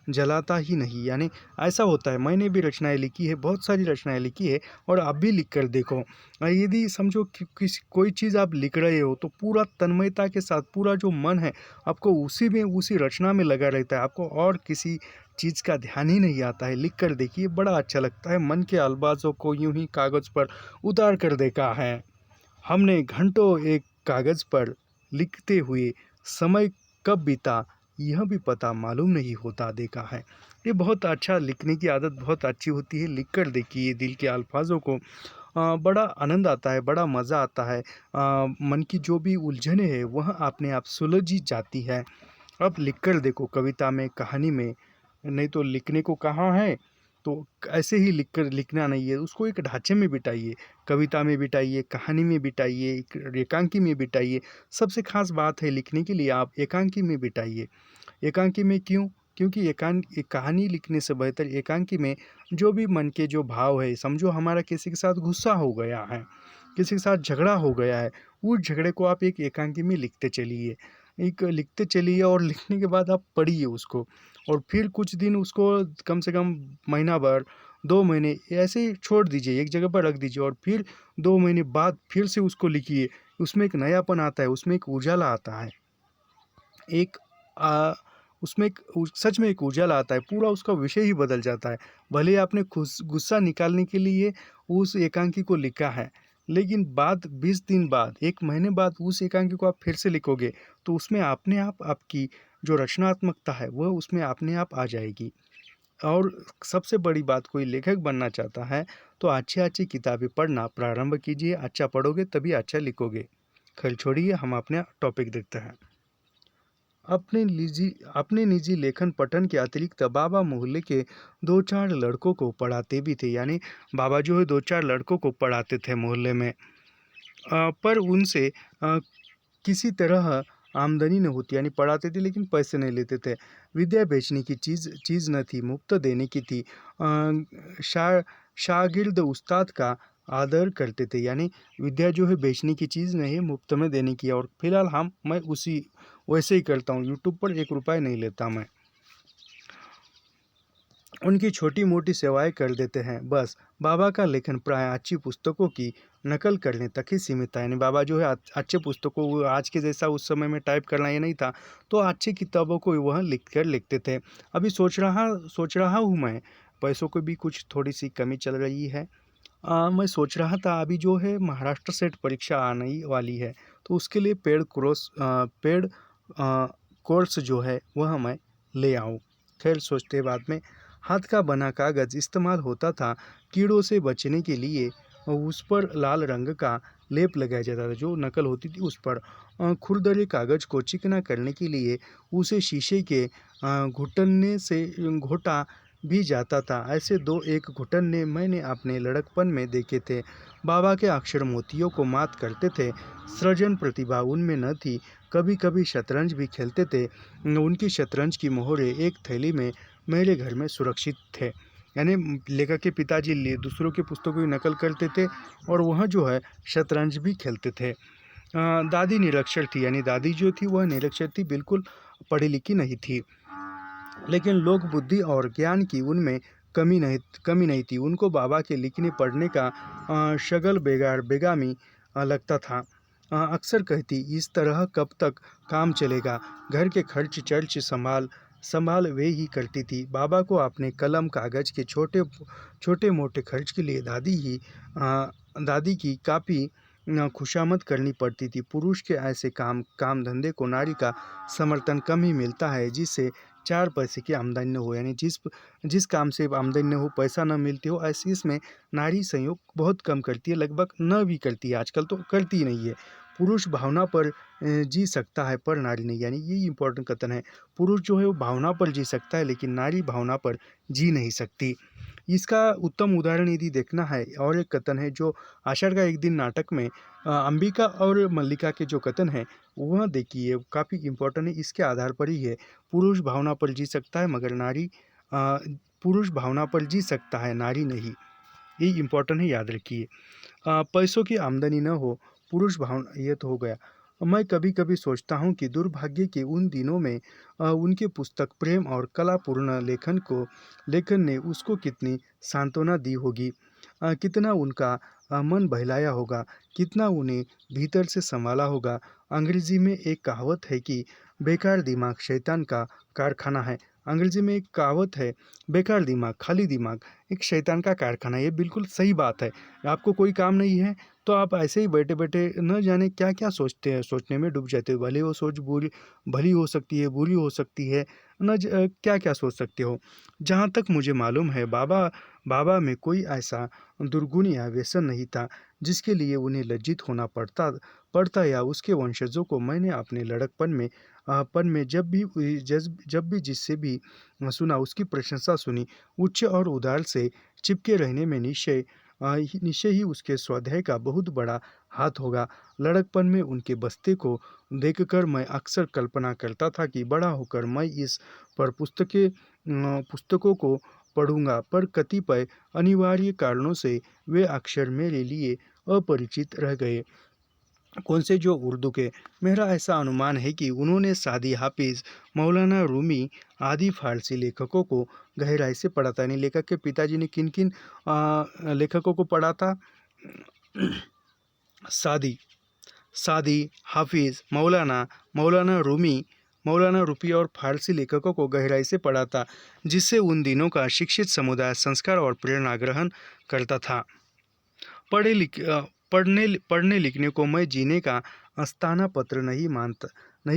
जलाता ही नहीं। यानी ऐसा होता है, मैंने भी रचनाएं लिखी है, बहुत सारी रचनाएं लिखी है, और आप भी लिख कर देखो। यदि समझो कि कोई चीज़ आप लिख रहे हो तो पूरा तन्मयता के साथ, पूरा जो मन है आपको उसी रचना में लगा रहता है, आपको और किसी चीज़ का ध्यान ही नहीं आता है। लिख कर देखिए, बड़ा अच्छा लगता है। मन के अल्फाजों को यूं ही कागज़ पर उतार कर देखा है हमने, घंटों एक कागज़ पर लिखते हुए समय कब बीता यह भी पता मालूम नहीं होता देखा है। ये बहुत अच्छा, लिखने की आदत बहुत अच्छी होती है। लिख कर देखिए दिल के अल्फाजों को, बड़ा आनंद आता है, बड़ा मज़ा आता है। मन की जो भी उलझने हैं वह अपने आप सुलझ ही जाती है। अब लिख कर देखो, कविता में, कहानी में, नहीं तो लिखने को कहाँ है, तो ऐसे ही लिखना नहीं है, उसको एक ढांचे में बिठाइए। कविता में बिठाइए, कहानी में बिठाइए, एक एकांकी में बिठाइए। सबसे खास बात है, लिखने के लिए आप एकांकी में बिठाइए। एकांकी में क्यों? क्योंकि एक कहानी लिखने से बेहतर एकांकी में जो भी मन के जो भाव है, समझो हमारा किसी के साथ गुस्सा हो गया है, किसी के साथ झगड़ा हो गया है, उस झगड़े को आप एक एकांकी में लिखते चलिए, और लिखने के बाद आप पढ़िए उसको, और फिर कुछ दिन उसको, कम से कम महीना भर, 2 महीने ऐसे ही छोड़ दीजिए, एक जगह पर रख दीजिए, और फिर 2 महीने बाद फिर से उसको लिखिए। उसमें एक नयापन आता है, उसमें एक उजाला आता है, एक उसमें सच में एक उजाला आता है, पूरा उसका विषय ही बदल जाता है। भले आपने गुस्सा निकालने के लिए उस एकांकी को लिखा है, लेकिन बाद 20 दिन बाद, 1 महीने बाद उस एकांकी को आप फिर से लिखोगे, तो उसमें अपने आप आपकी जो रचनात्मकता है वह उसमें अपने आप आ जाएगी। और सबसे बड़ी बात, कोई लेखक बनना चाहता है तो अच्छी अच्छी किताबें पढ़ना प्रारंभ कीजिए। अच्छा पढ़ोगे तभी अच्छा लिखोगे। खैर छोड़िए, हम अपने टॉपिक देखते हैं। अपने निजी लेखन पठन के अतिरिक्त बाबा मोहल्ले के 2-4 लड़कों को पढ़ाते भी थे। यानी बाबा जो है 2-4 लड़कों को पढ़ाते थे मोहल्ले में, पर उनसे किसी तरह आमदनी न होती। यानी पढ़ाते थे लेकिन पैसे नहीं लेते थे। विद्या बेचने की चीज़ न थी, मुफ्त देने की थी। शागिर्द उस्ताद का आदर करते थे। यानी विद्या जो है बेचने की चीज़ नहीं है, मुफ्त में देने की है। और फिलहाल मैं उसी वैसे ही करता हूँ, यूट्यूब पर 1 रुपया नहीं लेता मैं। उनकी छोटी मोटी सेवाएं कर देते हैं बस। बाबा का लेखन प्राय अच्छी पुस्तकों की नकल करने तक ही सीमित था। यानी बाबा जो है अच्छे पुस्तकों, आज के जैसा उस समय में टाइप करना ये नहीं था, तो अच्छी किताबों को वह लिखते थे। अभी सोच रहा हूँ मैं, पैसों की भी कुछ थोड़ी सी कमी चल रही है। मैं सोच रहा था, अभी जो है महाराष्ट्र सेट परीक्षा आने वाली है, तो उसके लिए पेड कोर्स जो है वह मैं ले आऊँ। खैर सोचते बाद में, हाथ का बना कागज़ इस्तेमाल होता था कीड़ों से बचने के लिए। उस पर लाल रंग का लेप लगाया जाता था, जो नकल होती थी उस पर। खुरदरे कागज़ को चिकना करने के लिए उसे शीशे के घुटने से घोटा भी जाता था। ऐसे 2-1 घुटने मैंने अपने लड़कपन में देखे थे। बाबा के अक्षर मोतियों को मात करते थे। सृजन प्रतिभा उनमें न थी। कभी कभी शतरंज भी खेलते थे। उनकी शतरंज की मोहरे एक थैली में मेरे घर में सुरक्षित थे। यानी लेखक के पिताजी दूसरों की पुस्तकों की नकल करते थे, और वह जो है शतरंज भी खेलते थे। दादी निरक्षर थी। यानी दादी जो थी वह निरक्षर थी, बिल्कुल पढ़ी लिखी नहीं थी, लेकिन लोक बुद्धि और ज्ञान की उनमें कमी नहीं थी। उनको बाबा के लिखने पढ़ने का शगल बेगामी लगता था। अक्सर कहती, इस तरह कब तक काम चलेगा। घर के खर्च चर्च संभाल संभाल वे ही करती थी। बाबा को अपने कलम कागज के छोटे छोटे मोटे खर्च के लिए दादी की काफ़ी खुशामद करनी पड़ती थी। पुरुष के ऐसे काम धंधे को नारी का समर्थन कम ही मिलता है, जिससे 4 पैसे की आमदनी न हो, यानी जिस काम से आमदनी न हो, पैसा न मिलती हो, ऐसे इसमें नारी सहयोग बहुत कम करती है, लगभग न भी करती है, आजकल तो करती ही नहीं है। पुरुष भावना पर जी सकता है पर नारी नहीं, यानी ये इम्पोर्टेंट कथन है। पुरुष जो है वो भावना पर जी सकता है, लेकिन नारी भावना पर जी नहीं सकती। इसका उत्तम उदाहरण यदि देखना है, और एक कथन है जो आषाढ़ का एक दिन नाटक में अंबिका और मल्लिका के जो कथन है वह देखिए, काफ़ी इम्पोर्टेंट है, इसके आधार पर ही है। पुरुष भावना पर जी सकता है मगर पुरुष भावना पर जी सकता है, नारी नहीं। ये इम्पोर्टेंट है, याद रखिए। पैसों की आमदनी न हो, पुरुष भावना, ये तो हो गया। मैं कभी कभी सोचता हूँ कि दुर्भाग्य के उन दिनों में उनके पुस्तक प्रेम और कलापूर्ण लेखन ने उसको कितनी सांत्वना दी होगी। कितना उनका मन बहलाया होगा, कितना उन्हें भीतर से संभाला होगा। अंग्रेजी में एक कहावत है कि बेकार दिमाग शैतान का कारखाना है। अंग्रेजी में एक कहावत है, बेकार दिमाग, खाली दिमाग एक शैतान का कारखाना है। ये बिल्कुल सही बात है। आपको कोई काम नहीं है तो आप ऐसे ही बैठे बैठे न जाने क्या क्या सोचते हैं, सोचने में डूब जाते हो। भले वो सोच बुरी भली हो सकती है, बुरी हो सकती है, क्या क्या सोच सकते हो। जहाँ तक मुझे मालूम है, बाबा में कोई ऐसा दुर्गुण या व्यसन नहीं था जिसके लिए उन्हें लज्जित होना पड़ता या उसके वंशजों को। मैंने अपने लड़कपन में जब भी जिससे भी सुना, उसकी प्रशंसा सुनी। उच्च और उदार से चिपके रहने में निश्चय ही उसके स्वाध्याय का बहुत बड़ा हाथ होगा। लड़कपन में उनके बस्ते को देखकर मैं अक्सर कल्पना करता था कि बड़ा होकर मैं इस पर पुस्तकों को पढ़ूंगा, पर कतिपय अनिवार्य कारणों से वे अक्षर मेरे लिए अपरिचित रह गए। कौन से? जो उर्दू के। मेरा ऐसा अनुमान है कि उन्होंने सादी, हाफिज़, मौलाना रूमी आदि फारसी लेखकों को गहराई से पढ़ा था। यानी लेखक के पिताजी ने किन किन लेखकों को पढ़ा था? सादी सादी, हाफिज़, मौलाना रूमी और फारसी लेखकों को गहराई से पढ़ा था, जिससे उन दिनों का शिक्षित समुदाय संस्कार और प्रेरणा ग्रहण करता था। पढ़ने लिखने को मैं जीने का अस्ताना पत्र नहीं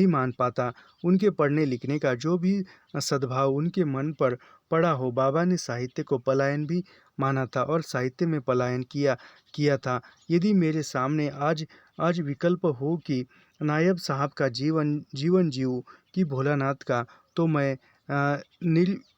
मान पाता। उनके पढ़ने लिखने का जो भी सद्भाव उनके मन पर पड़ा हो। बाबा ने साहित्य को पलायन भी माना था और साहित्य में पलायन किया था। यदि मेरे सामने आज विकल्प हो कि नायब साहब का जीवन जीऊं कि भोलानाथ का, तो मैं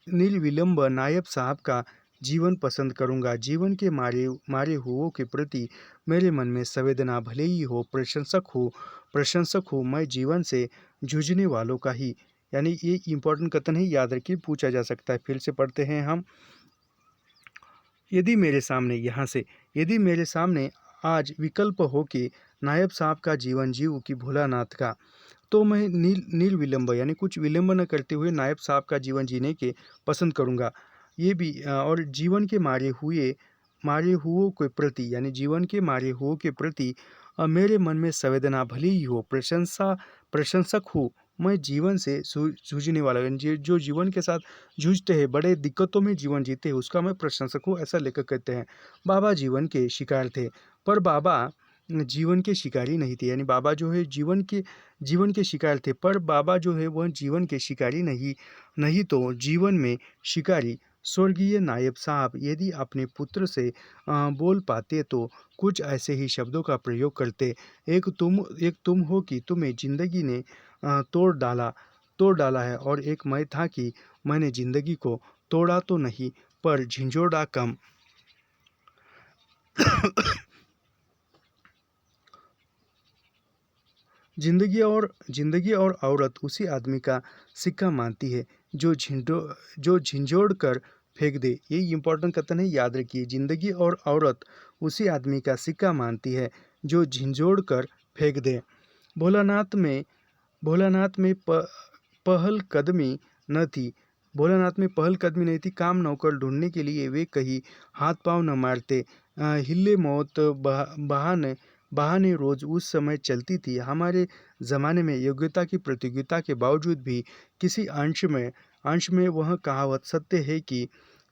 निर्विलंब नायब साहब का जीवन पसंद करूंगा। जीवन के मारे हुओं के प्रति मेरे मन में संवेदना भले ही हो, प्रशंसक हो मैं जीवन से जूझने वालों का ही। यानी ये इम्पोर्टेंट कथन है, याद रखिए, पूछा जा सकता है। फिर से पढ़ते हैं हम। यदि मेरे सामने आज विकल्प हो कि नायब साहब का जीवन जीव कि भोलानाथ का, तो मैं निर्विलंब यानी कुछ विलंब न करते हुए नायब साहब का जीवन जीने के पसंद करूंगा। ये भी और जीवन के मारे हुओं के प्रति, यानी जीवन के मारे हुओं के प्रति मेरे मन में संवेदना भली ही हो, प्रशंसक हूँ मैं जीवन से जूझने वाला, यानी जो जीवन के साथ जूझते हैं, बड़े दिक्कतों में जीवन जीते हैं, उसका मैं प्रशंसक हूँ, ऐसा लेखक कहते हैं। बाबा जीवन के शिकार थे, पर बाबा जीवन के शिकारी नहीं थे। यानी बाबा जो है जीवन के शिकार थे, पर बाबा जो है वह जीवन के शिकारी नहीं तो जीवन में शिकारी। स्वर्गीय नायब साहब यदि अपने पुत्र से बोल पाते तो कुछ ऐसे ही शब्दों का प्रयोग करते। एक तुम हो कि तुम्हें जिंदगी ने तोड़ डाला है, और एक मैं था कि मैंने जिंदगी को तोड़ा तो नहीं पर झिंझोड़ा कम। जिंदगी और औरत उसी आदमी का सिक्का मानती है जो झिंझोड़ कर फेंक दे। ये इम्पोर्टेंट कथन है, याद रखिए। जिंदगी और औरत उसी आदमी का सिक्का मानती है जो झिंझोड़ कर फेंक दे। भोलानाथ में पहल कदमी न थी। भोलानाथ में पहल कदमी नहीं थी। काम नौकर ढूंढने के लिए वे कहीं हाथ पांव न मारते। हिले मौत बहाने रोज़ उस समय चलती थी। हमारे ज़माने में योग्यता की प्रतियोगिता के बावजूद भी किसी अंश में वह कहावत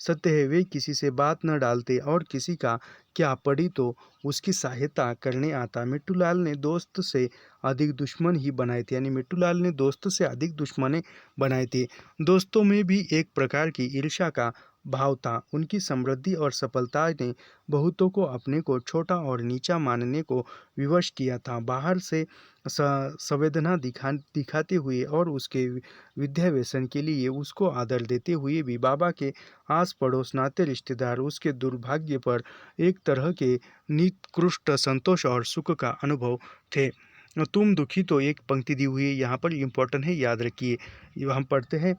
सत्य है, वे किसी से बात न डालते और किसी का क्या पड़ी तो उसकी सहायता करने आता। मिट्टूलाल ने दोस्त से अधिक दुश्मन ही बनाए थे, यानी मिट्टूलाल ने दोस्त से अधिक दुश्मने बनाए थे। दोस्तों में भी एक प्रकार की ईर्ष्या का भाव था। उनकी समृद्धि और सफलता ने बहुतों को अपने को छोटा और नीचा मानने को विवश किया था। बाहर से संवेदना दिखाते हुए और उसके विद्या व्यसन के लिए उसको आदर देते हुए भी बाबा के आस पड़ोस नाते रिश्तेदार उसके दुर्भाग्य पर एक तरह के निकृष्ट संतोष और सुख का अनुभव थे। तुम दुखी तो एक पंक्ति दी हुई है यहाँ पर, इम्पोर्टेंट है, याद रखिए। ये हम पढ़ते हैं,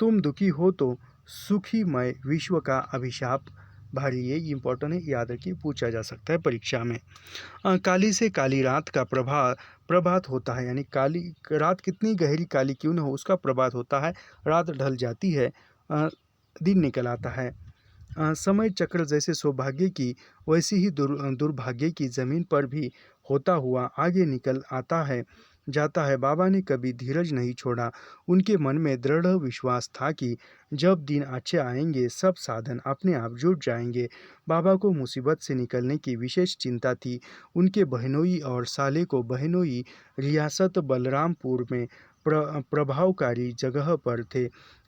तुम दुखी हो तो सुखी मैं विश्व का अभिशाप भारी। ये इम्पोर्टेंट है, याद रखिए, पूछा जा सकता है परीक्षा में। काली से काली रात का प्रभात होता है, यानी काली रात कितनी गहरी काली क्यों न हो, उसका प्रभात होता है। रात ढल जाती है, दिन निकल आता है। समय चक्र जैसे सौभाग्य की वैसी ही दुर्भाग्य की जमीन पर भी होता हुआ आगे निकल आता है जाता है। बाबा ने कभी धीरज नहीं छोड़ा। उनके मन में दृढ़ विश्वास था कि जब दिन अच्छे आएंगे सब साधन अपने आप जुट जाएंगे। बाबा को मुसीबत से निकलने की विशेष चिंता थी। उनके बहनोई और साले को बहनोई रियासत बलरामपुर में प्रभावकारी जगह पर थे।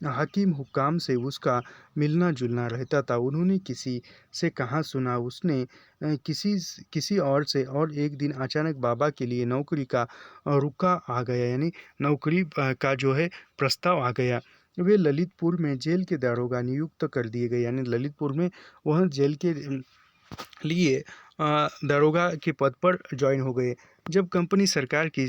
हकीम हुक्काम से उसका मिलना जुलना रहता था। उन्होंने किसी से कहाँ सुना, उसने किसी और से, और एक दिन अचानक बाबा के लिए नौकरी का रुका आ गया, यानी नौकरी का जो है प्रस्ताव आ गया। वे ललितपुर में जेल के दारोगा नियुक्त कर दिए गए, यानी ललितपुर में वह जेल के लिए दारोगा के पद पर ज्वाइन हो गए। जब कंपनी सरकार की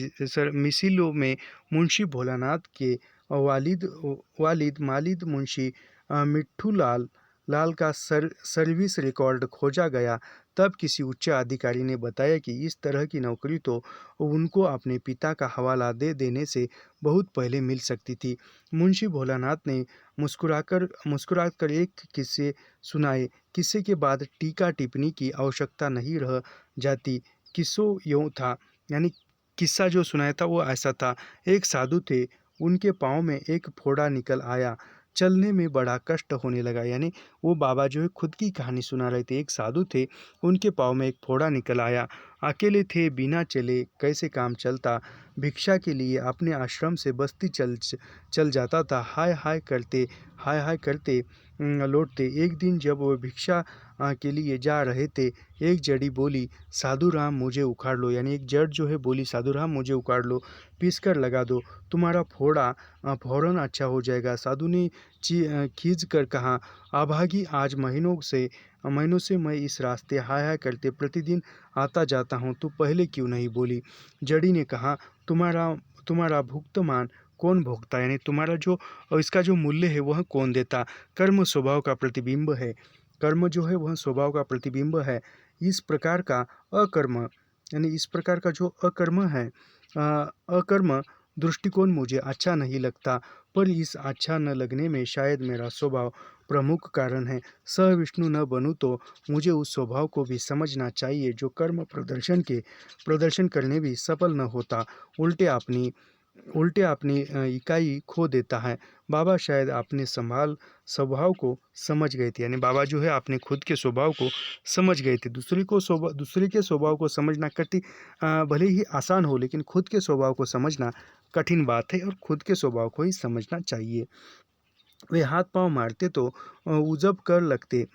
मिसिलों में मुंशी भोलानाथ के वालिद मालिद मुंशी मिट्ठू लाल का सर्विस रिकॉर्ड खोजा गया, तब किसी उच्च अधिकारी ने बताया कि इस तरह की नौकरी तो उनको अपने पिता का हवाला दे देने से बहुत पहले मिल सकती थी। मुंशी भोलानाथ ने मुस्कुराकर एक किस्से सुनाए। किस्से के बाद टीका टिप्पणी की आवश्यकता नहीं रह जाती। किस्सों यूँ था, यानी किस्सा जो सुनाया था वो ऐसा था। एक साधु थे, उनके पाँव में एक फोड़ा निकल आया, चलने में बड़ा कष्ट होने लगा। यानी वो बाबा जो है खुद की कहानी सुना रहे थे। एक साधु थे, उनके पाँव में एक फोड़ा निकल आया, अकेले थे, बिना चले कैसे काम चलता। भिक्षा के लिए अपने आश्रम से बस्ती चल जाता था। हाय हाय करते लौटते। एक दिन जब वो भिक्षा के लिए जा रहे थे, एक जड़ी बोली, साधु राम मुझे उखाड़ लो, यानी एक जड़ जो है बोली, साधु राम मुझे उखाड़ लो, पीस कर लगा दो, तुम्हारा फोड़ा फौरन अच्छा हो जाएगा। साधु ने खींच कर कहा, अभागी, आज महीनों से मैं इस रास्ते हाय हाय करते प्रतिदिन आता जाता हूँ, तू पहले क्यों नहीं बोली। जड़ी ने कहा, तुम्हारा भुगतान कौन भोगता, यानी तुम्हारा जो इसका जो मूल्य है वह कौन देता। कर्म स्वभाव का प्रतिबिंब है। कर्म जो है वह स्वभाव का प्रतिबिंब है। इस प्रकार का अकर्म, यानी इस प्रकार का जो अकर्म है, अकर्म दृष्टिकोण मुझे अच्छा नहीं लगता, पर इस अच्छा न लगने में शायद मेरा स्वभाव प्रमुख कारण है। सविष्णु न बनूं तो मुझे उस स्वभाव को भी समझना चाहिए जो कर्म प्रदर्शन करने भी सफल न होता, उल्टे अपनी इकाई खो देता है। बाबा शायद अपने स्वभाव को समझ गए थे, यानी बाबा जो है अपने खुद के स्वभाव को समझ गए थे। दूसरे के स्वभाव को समझना भले ही आसान हो, लेकिन खुद के स्वभाव को समझना कठिन बात है, और खुद के स्वभाव को ही समझना चाहिए। वे हाथ पांव मारते तो उजब कर लगते।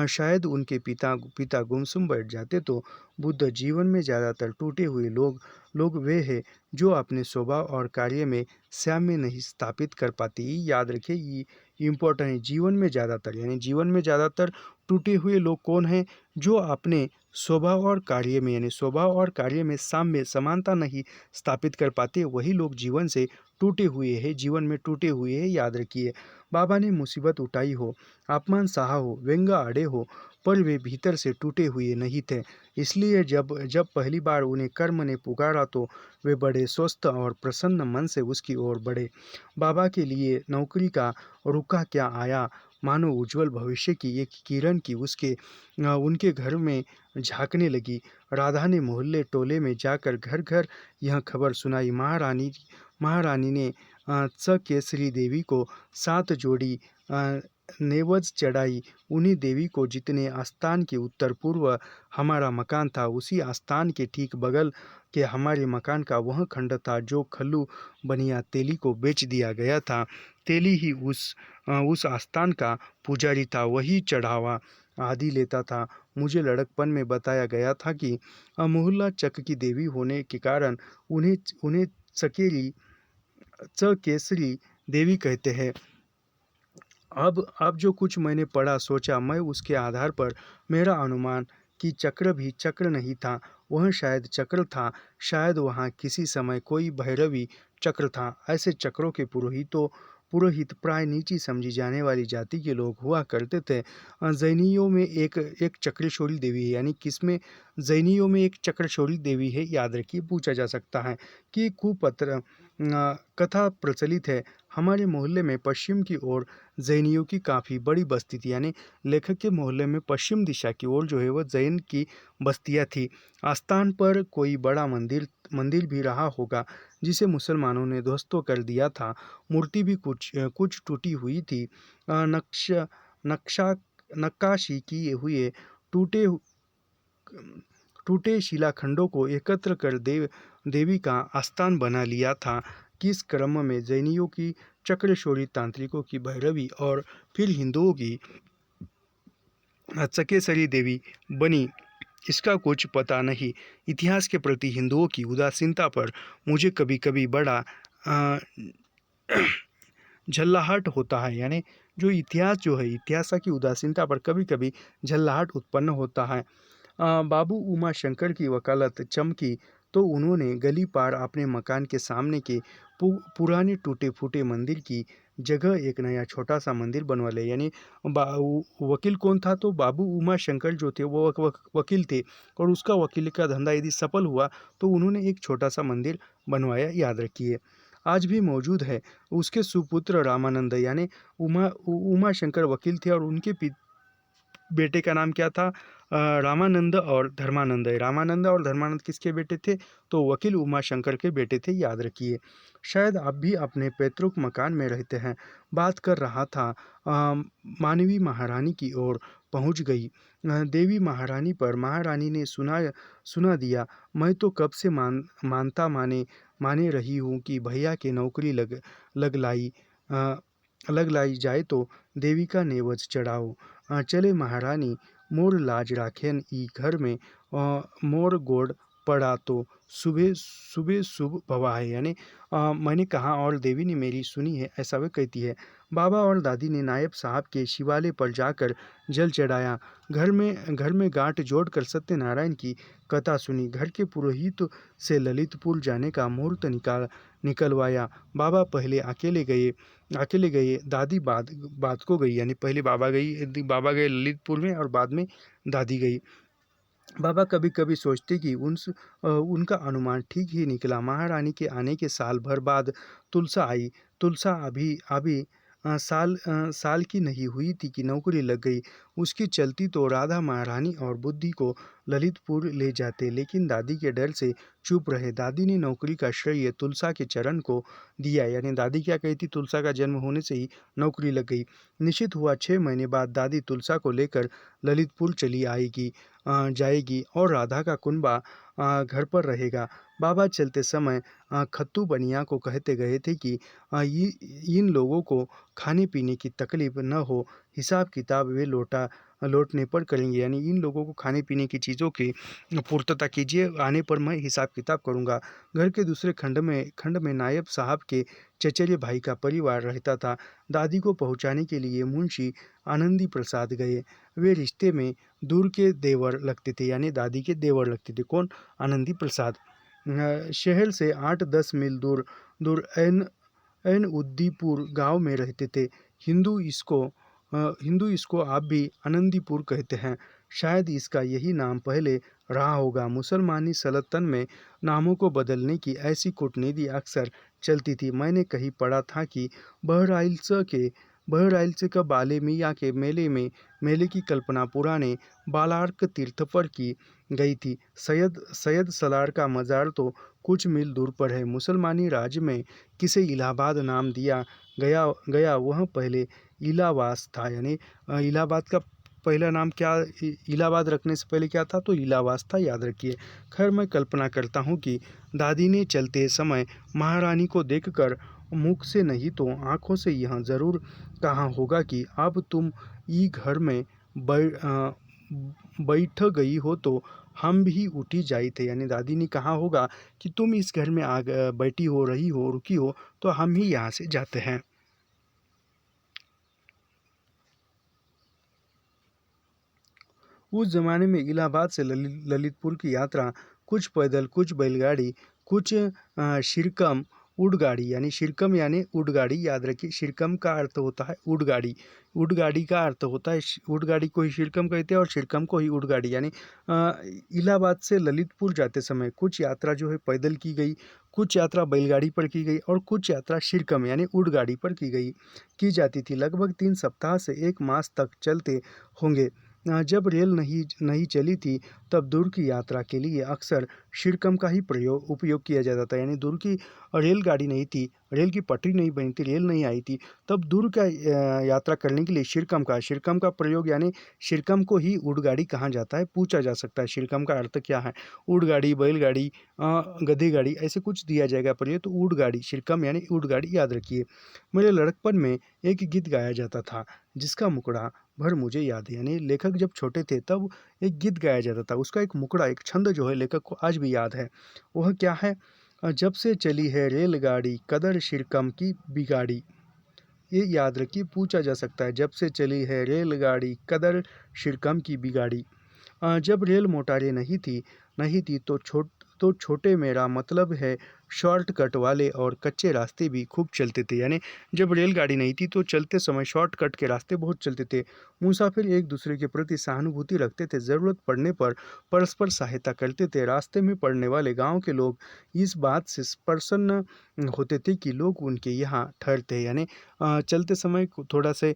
शायद उनके पिता गुमसुम बैठ जाते तो बुद्ध जीवन में ज़्यादातर टूटे हुए लोग वे हैं जो अपने स्वभाव और कार्य में साम्य नहीं स्थापित कर पाते। ये याद रखिए, ये इम्पोर्टेंट है। जीवन में ज़्यादातर, यानी जीवन में ज़्यादातर टूटे हुए लोग कौन हैं, जो अपने स्वभाव और कार्य में, यानी स्वभाव और कार्य में साम्य समानता नहीं स्थापित कर पाते, वही लोग जीवन से टूटे हुए हैं, जीवन में टूटे हुए हैं, याद रखिए। बाबा ने मुसीबत उठाई हो, अपमान सहा हो, व्यंग आड़े हो, पर वे भीतर से टूटे हुए नहीं थे। इसलिए जब पहली बार उन्हें कर्म ने पुकारा तो वे बड़े स्वस्थ और प्रसन्न मन से उसकी ओर बढ़े। बाबा के लिए नौकरी का रुका क्या आया, मानो उज्जवल भविष्य की एक किरण की उनके घर में झांकने लगी। राधा ने मोहल्ले टोले में जाकर घर घर यह खबर सुनाई। महारानी ने केसरी देवी को 7 जोड़ी नेवज चढ़ाई। उन्हीं देवी को जितने आस्थान के उत्तर पूर्व हमारा मकान था, उसी आस्थान के ठीक बगल के हमारे मकान का वह खंड था जो खल्लू बनिया तेली को बेच दिया गया था। तेली ही उस आस्थान का पुजारी था, वही चढ़ावा आदि लेता था। मुझे लड़कपन में बताया गया था कि मोहल्ला चक की देवी होने के कारण उन्हें उन्हें चकेरी केसरी देवी कहते हैं। अब जो कुछ मैंने पढ़ा सोचा, मैं उसके आधार पर मेरा अनुमान कि चक्र भी चक्र नहीं था, वह शायद चक्र था। शायद वहाँ किसी समय कोई भैरवी चक्र था। ऐसे चक्रों के पुरोहित प्राय नीची समझी जाने वाली जाति के लोग हुआ करते थे। जैनियों में एक चक्रेश्वरी देवी है, यानी किसमें जैनियों में एक चक्रेश्वरी देवी है, याद रखिए, पूछा जा सकता है कि कुपत्र कथा प्रचलित है। हमारे मोहल्ले में पश्चिम की ओर जैनियों की काफ़ी बड़ी बस्ती थी, यानी लेखक के मोहल्ले में पश्चिम दिशा की ओर जो है वह जैन की बस्तियां थी। आस्थान पर कोई बड़ा मंदिर भी रहा होगा, जिसे मुसलमानों ने ध्वस्त कर दिया था। मूर्ति भी कुछ टूटी हुई थी। नक्शा नक्काशी किए हुए टूटे टूटे शिलाखंडों को एकत्र कर देवी का आस्थान बना लिया था। किस क्रम में जैनियों की चक्रेश्वरी, तांत्रिकों की भैरवी और फिर हिंदुओं की चकेसरी देवी बनी, इसका कुछ पता नहीं। इतिहास के प्रति हिंदुओं की उदासीनता पर मुझे कभी कभी बड़ा झल्लाहट होता है। यानी जो इतिहास जो है, इतिहास की उदासीनता पर कभी कभी झल्लाहट उत्पन्न होता है। बाबू उमा शंकर की वकालत चमकी तो उन्होंने गली पार अपने मकान के सामने के पुराने टूटे फूटे मंदिर की जगह एक नया छोटा सा मंदिर बनवा लिया। यानी वकील कौन था? तो बाबू उमा शंकर जो थे वो वकील थे, और उसका वकील का धंधा यदि सफल हुआ तो उन्होंने एक छोटा सा मंदिर बनवाया, याद रखिए। आज भी मौजूद है। उसके सुपुत्र रामानंद, यानी उमा शंकर वकील थे और उनके बेटे का नाम क्या था? रामानंद और धर्मानंद। रामानंद और धर्मानंद किसके बेटे थे? तो वकील उमा शंकर के बेटे थे, याद रखिए। शायद आप भी अपने पैतृक मकान में रहते हैं। बात कर रहा था। मानवी महारानी की ओर पहुंच गई। देवी महारानी पर महारानी ने सुना दिया। मैं तो कब से माने रही हूँ कि भैया की नौकरी लग लाई लग लाई जाए तो देवी का नेवज चढ़ाओ। चले महारानी, मोर लाज राखेन ई घर में मोर गोड़ पड़ा तो सुबह सुबह शुभ भवा है। यानी मैंने कहा और देवी ने मेरी सुनी है, ऐसा वे कहती है। बाबा और दादी ने नायब साहब के शिवालय पर जाकर जल चढ़ाया। घर में गांठ जोड़कर सत्यनारायण की कथा सुनी। घर के पुरोहित से ललितपुर जाने का मुहूर्त निकलवाया। बाबा पहले अकेले गए, दादी बाद को गई। यानी पहले बाबा गए ललितपुर में और बाद में दादी गई। बाबा कभी कभी सोचते कि उनका अनुमान ठीक ही निकला। महारानी के आने के साल भर बाद तुलसा आई। तुलसा अभी अभी साल की नहीं हुई थी कि नौकरी लग गई। उसकी चलती तो राधा महारानी और बुद्धि को ललितपुर ले जाते, लेकिन दादी के डर से चुप रहे। दादी ने नौकरी का श्रेय तुलसा के चरण को दिया। यानी दादी क्या कहती? तुलसा का जन्म होने से ही नौकरी लग गई। निश्चित हुआ 6 महीने बाद दादी तुलसा को लेकर ललितपुर चली जाएगी और राधा का कुनबा घर पर रहेगा। बाबा चलते समय खत्तू बनिया को कहते गए थे कि इन लोगों को खाने पीने की तकलीफ न हो, हिसाब किताब वे लौटने पर करेंगे। यानी इन लोगों को खाने पीने की चीज़ों की पूर्तता कीजिए, आने पर मैं हिसाब किताब करूँगा। घर के दूसरे खंड में नायब साहब के चचेरे भाई का परिवार रहता था। दादी को पहुँचाने के लिए मुंशी आनंदी प्रसाद गए। वे रिश्ते में दूर के देवर लगते थे, यानी दादी के देवर लगते थे। कौन? आनंदी प्रसाद। शहर से 8-10 मील दूर एन उद्दीपुर गांव में रहते थे। हिंदू इसको आप भी आनंदीपुर कहते हैं। शायद इसका यही नाम पहले रहा होगा। मुसलमानी सल्तनत में नामों को बदलने की ऐसी कूटनीति अक्सर चलती थी। मैंने कहीं पढ़ा था कि बहराइच का बाले मियाँ के मेले की कल्पना पुराने बालार्क तीर्थ पर की गई थी। सैयद सैयद सलार का मज़ार तो कुछ मील दूर पर है। मुसलमानी राज्य में किसे इलाहाबाद नाम दिया गया गया वह पहले इलावास था, यानी इलाहाबाद का पहला नाम क्या, इलाहाबाद रखने से पहले क्या था, तो इलावास था, याद रखिए। खैर, मैं कल्पना करता हूँ कि दादी ने चलते समय महारानी को देखकर मुख से नहीं तो आंखों से यह ज़रूर कहा होगा कि अब तुम ई घर में बैठ गई हो तो हम भी उठी जाई थे, यानी दादी ने कहा होगा कि तुम इस घर में बैठी हो, रही हो, रुकी हो, तो हम ही यहाँ से जाते हैं। उस ज़माने में इलाहाबाद से ललितपुर की यात्रा कुछ पैदल, कुछ बैलगाड़ी, कुछ शिरकम ऊँटगाड़ी, यानी शिरकम यानी ऊँटगाड़ी, याद रखिए। शिरकम का अर्थ होता है ऊँटगाड़ी, ऊँटगाड़ी का अर्थ होता है, ऊँटगाड़ी को ही शिरकम कहते हैं और शिरकम को ही ऊँटगाड़ी। यानी इलाहाबाद से ललितपुर जाते समय कुछ यात्रा जो है पैदल की गई, कुछ यात्रा बैलगाड़ी पर की गई और कुछ यात्रा शिरकम यानी ऊँटगाड़ी पर की जाती थी। लगभग 3 सप्ताह से 1 मास तक चलते होंगे। जब रेल नहीं नहीं चली थी तब दूर की यात्रा के लिए अक्सर शिरकम का ही उपयोग किया जाता था, यानी दूर की रेलगाड़ी नहीं थी, रेल की पटरी नहीं बनी थी, रेल नहीं आई थी, तब दूर का यात्रा करने के लिए शिरकम का प्रयोग, यानी शिरकम को ही ऊँटगाड़ी कहा जाता है। पूछा जा सकता है शिरकम का अर्थ क्या है, ऊँटगाड़ी, बैलगाड़ी, गधे गाड़ी, ऐसे कुछ दिया जाएगा पर ये तो ऊँटगाड़ी, शिरकम यानी ऊँटगाड़ी, याद रखिए। मेरे लड़कपन में एक गीत गाया जाता था जिसका मुकड़ा भर मुझे याद है, यानी लेखक जब छोटे थे तब एक गीत गाया जाता था, उसका एक मुकड़ा, एक छंद जो है लेखक को आज भी याद है। वह क्या है, जब से चली है रेलगाड़ी कदर शिरकम की बिगाड़ी। ये याद रखिए, पूछा जा सकता है, जब से चली है रेलगाड़ी कदर शिरकम की बिगाड़ी। जब रेल मोटारें नहीं थी तो छोटे, मेरा मतलब है शॉर्टकट वाले और कच्चे रास्ते भी खूब चलते थे, यानी जब रेलगाड़ी नहीं थी तो चलते समय शॉर्टकट के रास्ते बहुत चलते थे। मुसाफिर एक दूसरे के प्रति सहानुभूति रखते थे, ज़रूरत पड़ने पर परस्पर सहायता करते थे। रास्ते में पड़ने वाले गांव के लोग इस बात से प्रसन्न होते थे कि लोग उनके यहाँ ठहरते हैं, यानी चलते समय थोड़ा से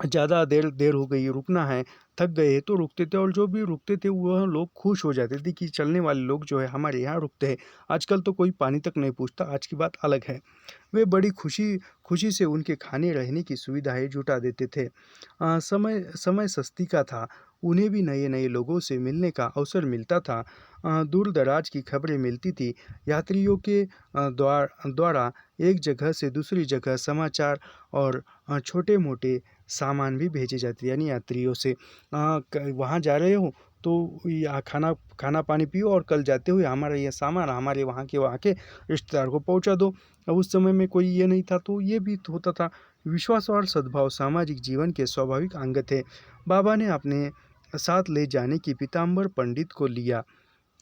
ज़्यादा देर देर हो गई, रुकना है, थक गए तो रुकते थे, और जो भी रुकते थे वह लोग खुश हो जाते थे कि चलने वाले लोग जो है हमारे यहाँ रुकते हैं। आजकल तो कोई पानी तक नहीं पूछता, आज की बात अलग है। वे बड़ी खुशी खुशी से उनके खाने रहने की सुविधाएं जुटा देते थे। समय समय सस्ती का था, उन्हें भी नए नए लोगों से मिलने का अवसर मिलता था। दूर दराज की खबरें मिलती थी, यात्रियों के द्वारा एक जगह से दूसरी जगह समाचार और छोटे मोटे सामान भी भेजे जाते, यानी यात्रियों से वहाँ जा रहे हो तो या खाना खाना पानी पियो और कल जाते हुए हमारा ये सामान हमारे वहाँ के रिश्तेदार को पहुँचा दो। अब उस समय में कोई ये नहीं था तो ये भी तो होता था। विश्वास और सद्भाव सामाजिक जीवन के स्वाभाविक अंग थे। बाबा ने अपने साथ ले जाने की पीताम्बर पंडित को लिया,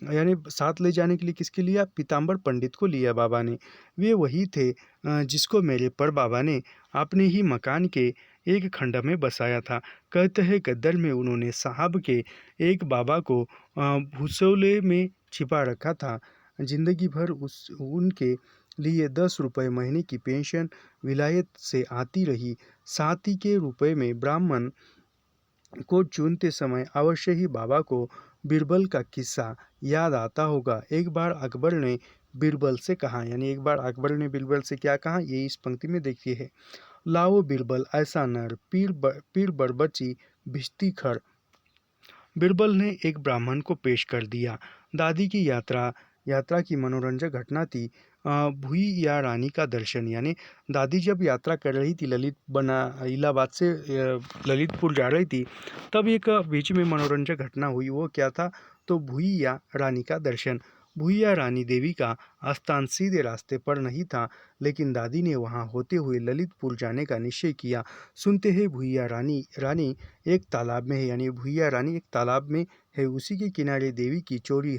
यानी साथ ले जाने के लिए किसके लिया, पीताम्बर पंडित को लिया बाबा ने। वे वही थे जिसको मेरे पर बाबा ने अपने ही मकान के एक खंड में बसाया था। कहते हैं गद्दर में उन्होंने साहब के एक बाबा को भूसोले में छिपा रखा था। जिंदगी भर उनके लिए 10 रुपये महीने की पेंशन विलायत से आती रही। साथी के रुपए में ब्राह्मण को चुनते समय अवश्य ही बाबा को बीरबल का किस्सा याद आता होगा। एक बार अकबर ने बीरबल से कहा, यानी एक बार अकबर ने बीरबल से क्या कहा, ये इस पंक्ति में देखिए है, लाओ बीरबल ऐसा नर पीर बरबची भिश्ती खर। बीरबल ने एक ब्राह्मण को पेश कर दिया। दादी की यात्रा की मनोरंजक घटना थी भूइया रानी का दर्शन, यानी दादी जब यात्रा कर रही थी इलाहाबाद से ललितपुर जा रही थी, तब एक बीच में मनोरंजक घटना हुई। वो क्या था, तो भूइया रानी का दर्शन। भूइया रानी देवी का स्थान सीधे रास्ते पर नहीं था, लेकिन दादी ने वहां होते हुए ललितपुर जाने का निश्चय किया। सुनते हैं भूइया रानी एक तालाब में है, यानी भूइया रानी एक तालाब में है, उसी के किनारे देवी की चौरी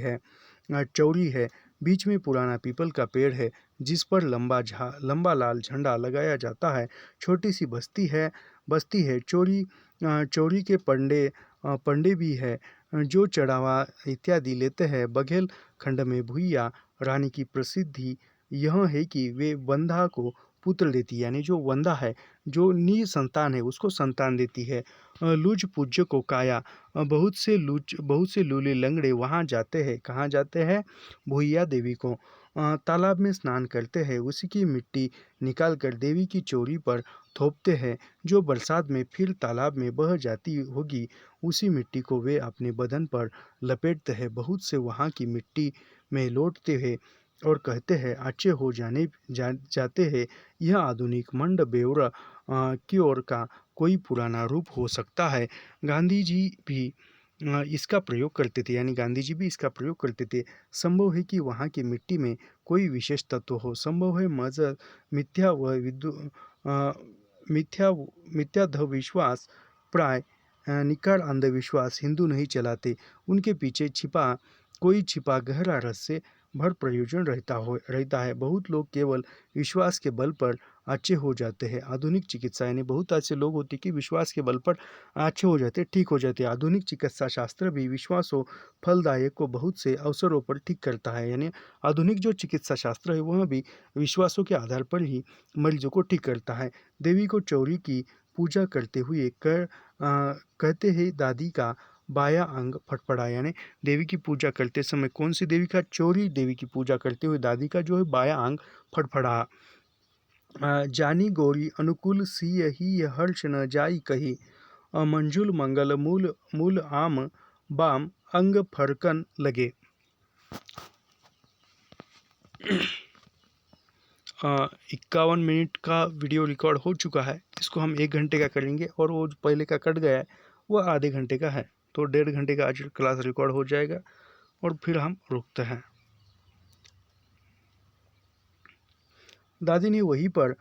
है। बीच में पुराना पीपल का पेड़ है जिस पर लंबा लाल झंडा लगाया जाता है। छोटी सी बस्ती है। चौरी के पंडे भी है जो चढ़ावा इत्यादि लेते हैं। बघेल खंड में भूइया रानी की प्रसिद्धि यह है कि वे बंधा को पुत्र देती है, यानी जो वंदा है, जो निसंतान है, उसको संतान देती है। लुज पूज्य को काया, बहुत से लूले लंगड़े वहाँ जाते हैं, कहाँ जाते हैं? भुइया देवी को तालाब में स्नान करते हैं, उसी की मिट्टी निकाल कर देवी की चोरी पर थोपते हैं, जो बरसात में फिर तालाब में बह जाती होगी, उसी मिट्टी को वे अपने बदन पर लपेटते हैं। बहुत से वहाँ की मिट्टी में लौटते हैं और कहते हैं अच्छे हो जाते हैं। यह आधुनिक मंड बेउरा की ओर का कोई पुराना रूप हो सकता है। गांधी जी भी इसका प्रयोग करते थे, यानी गांधी जी भी इसका प्रयोग करते थे। संभव है कि वहाँ की मिट्टी में कोई विशेष तत्व हो, संभव है मजहब मिथ्या व अ, मिथ्या मिथ्याध विश्वास प्राय निकार अंधविश्वास हिंदू नहीं चलाते, उनके पीछे छिपा गहरा रहस्य भर प्रयोजन रहता है। बहुत लोग केवल विश्वास के बल पर अच्छे हो जाते हैं। आधुनिक चिकित्सा, यानी बहुत ऐसे लोग होते हैं कि विश्वास के बल पर अच्छे हो जाते हैं, ठीक हो जाते हैं। आधुनिक चिकित्सा शास्त्र भी विश्वासों फलदायक को बहुत से अवसरों पर ठीक करता है, यानी आधुनिक जो चिकित्सा शास्त्र है वह भी विश्वासों के आधार पर ही मरीजों को ठीक करता है। देवी को चौरी की पूजा करते हुए कहते हैं दादी का बायां अंग फटफड़ा, यानी देवी की पूजा करते समय कौन सी देवी का? चौरी देवी की पूजा करते हुए दादी का जो है बायां अंग फटफड़ा। जानी गौरी अनुकूल सी ही हर्ष न जाई कही, मंजुल मंगल मूल मूल आम बाम अंग फरकन लगे। 51 मिनट का वीडियो रिकॉर्ड हो चुका है, इसको हम 1 घंटे का करेंगे और वो जो पहले का कट गया है वो आधे घंटे का है, तो 1.5 घंटे का आज क्लास रिकॉर्ड हो जाएगा और फिर हम रुकते हैं। दादी ने वहीं पर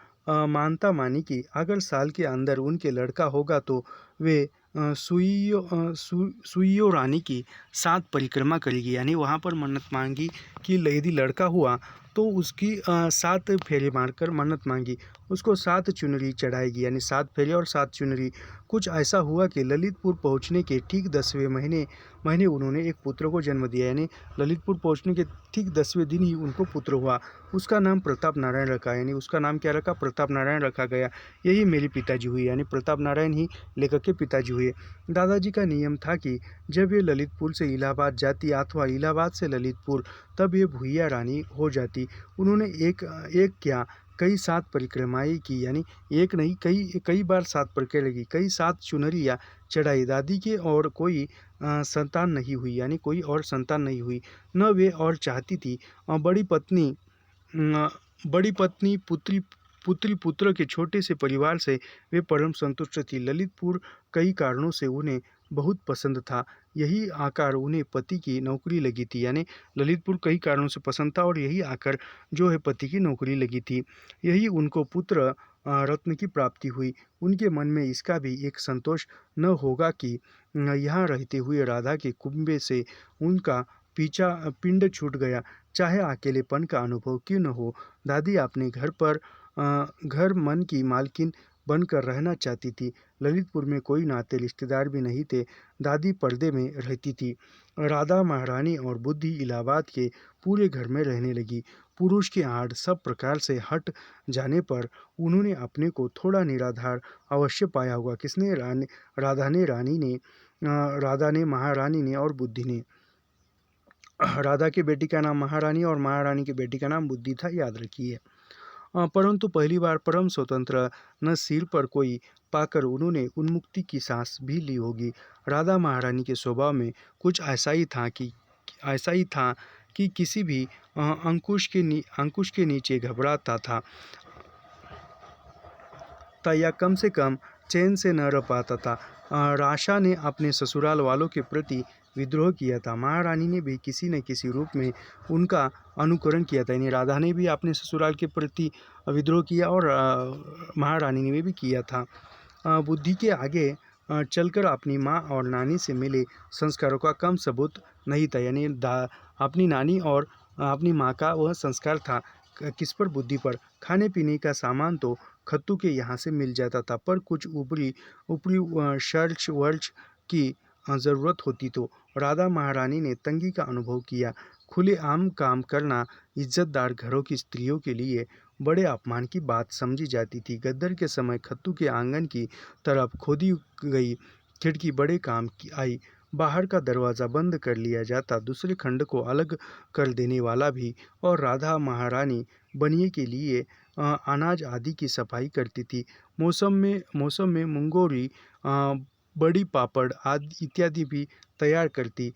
मानता मानी कि अगर साल के अंदर उनके लड़का होगा तो वे सुइयो रानी की 7 परिक्रमा करेगी, यानी वहाँ पर मन्नत मांगी कि यदि लड़का हुआ तो उसकी 7 फेरे मारकर मन्नत मांगी, उसको 7 चुनरी चढ़ाएगी, यानी 7 फेरे और 7 चुनरी। कुछ ऐसा हुआ कि ललितपुर पहुँचने के ठीक 10वें महीने उन्होंने एक पुत्र को जन्म दिया, यानी ललितपुर पहुँचने के ठीक 10वें दिन ही उनको पुत्र हुआ। उसका नाम प्रताप नारायण रखा, यानी उसका नाम क्या रखा? प्रताप नारायण रखा गया। यही मेरे पिताजी हुए, यानी प्रताप नारायण ही लेखक के पिताजी हुए। दादाजी का नियम था कि जब ये ललितपुर से इलाहाबाद जाती अथवा इलाहाबाद से ललितपुर, तब ये भुइया रानी हो जाती। उन्होंने एक क्या कई 7 परिक्रमाएं की, यानी एक नहीं कई बार 7 परिक्रमा की, कई 7 चुनरियाँ चढ़ाई। दादी के और कोई संतान नहीं हुई, यानी कोई और संतान नहीं हुई, न वे और चाहती थी। बड़ी पत्नी पुत्री पुत्र के छोटे से परिवार से वे परम संतुष्ट थी। ललितपुर कई कारणों से उन्हें बहुत पसंद था, यही आकर उन्हें पति की नौकरी लगी थी, यानी ललितपुर कई कारणों से पसंद था और यही आकर जो है पति की नौकरी लगी थी। यही उनको पुत्र रत्न की प्राप्ति हुई। उनके मन में इसका भी एक संतोष न होगा कि यहाँ रहते हुए राधा के कुंबे से उनका पिंड छूट गया, चाहे अकेलेपन का अनुभव क्यों न हो। दादी अपने घर मन की मालकिन बनकर रहना चाहती थी। ललितपुर में कोई नाते रिश्तेदार भी नहीं थे। दादी पर्दे में रहती थी। राधा महारानी और बुद्धि इलाहाबाद के पूरे घर में रहने लगी। पुरुष की आड़ सब प्रकार से हट जाने पर उन्होंने अपने को थोड़ा निराधार अवश्य पाया होगा। किसने? राधा ने, महारानी ने और बुद्धि ने। राधा की बेटी का नाम महारानी और महारानी की बेटी का नाम बुद्धि था, याद रखिए। परंतु पहली बार परम स्वतंत्र न सिर पर कोई पाकर उन्होंने उन्मुक्ति की सांस भी ली होगी। राधा महारानी के स्वभाव में कुछ ऐसा ही था कि किसी भी अंकुश के नीचे घबराता था या कम से कम चैन से न रह पाता था। राशा ने अपने ससुराल वालों के प्रति विद्रोह किया था। महारानी ने भी किसी न किसी रूप में उनका अनुकरण किया था, यानी राधा ने भी अपने ससुराल के प्रति विद्रोह किया और महारानी ने भी किया था। बुद्धि के आगे चलकर अपनी माँ और नानी से मिले संस्कारों का कम सबूत नहीं था, यानी अपनी नानी और अपनी माँ का वह संस्कार था। किस पर? बुद्धि पर। खाने पीने का सामान तो खत्तू के यहाँ से मिल जाता था, पर कुछ ऊपरी शर्च वर्च की ज़रूरत होती तो राधा महारानी ने तंगी का अनुभव किया। खुले आम काम करना इज्जतदार घरों की स्त्रियों के लिए बड़े अपमान की बात समझी जाती थी। गद्दर के समय खत्तू के आंगन की तरफ खोदी गई खिड़की बड़े काम की आई। बाहर का दरवाज़ा बंद कर लिया जाता, दूसरे खंड को अलग कर देने वाला भी। और राधा महारानी बनिए के लिए अनाज आदि की सफाई करती थी। मौसम में मुंगोरी, बड़ी पापड़ आदि इत्यादि भी तैयार करती,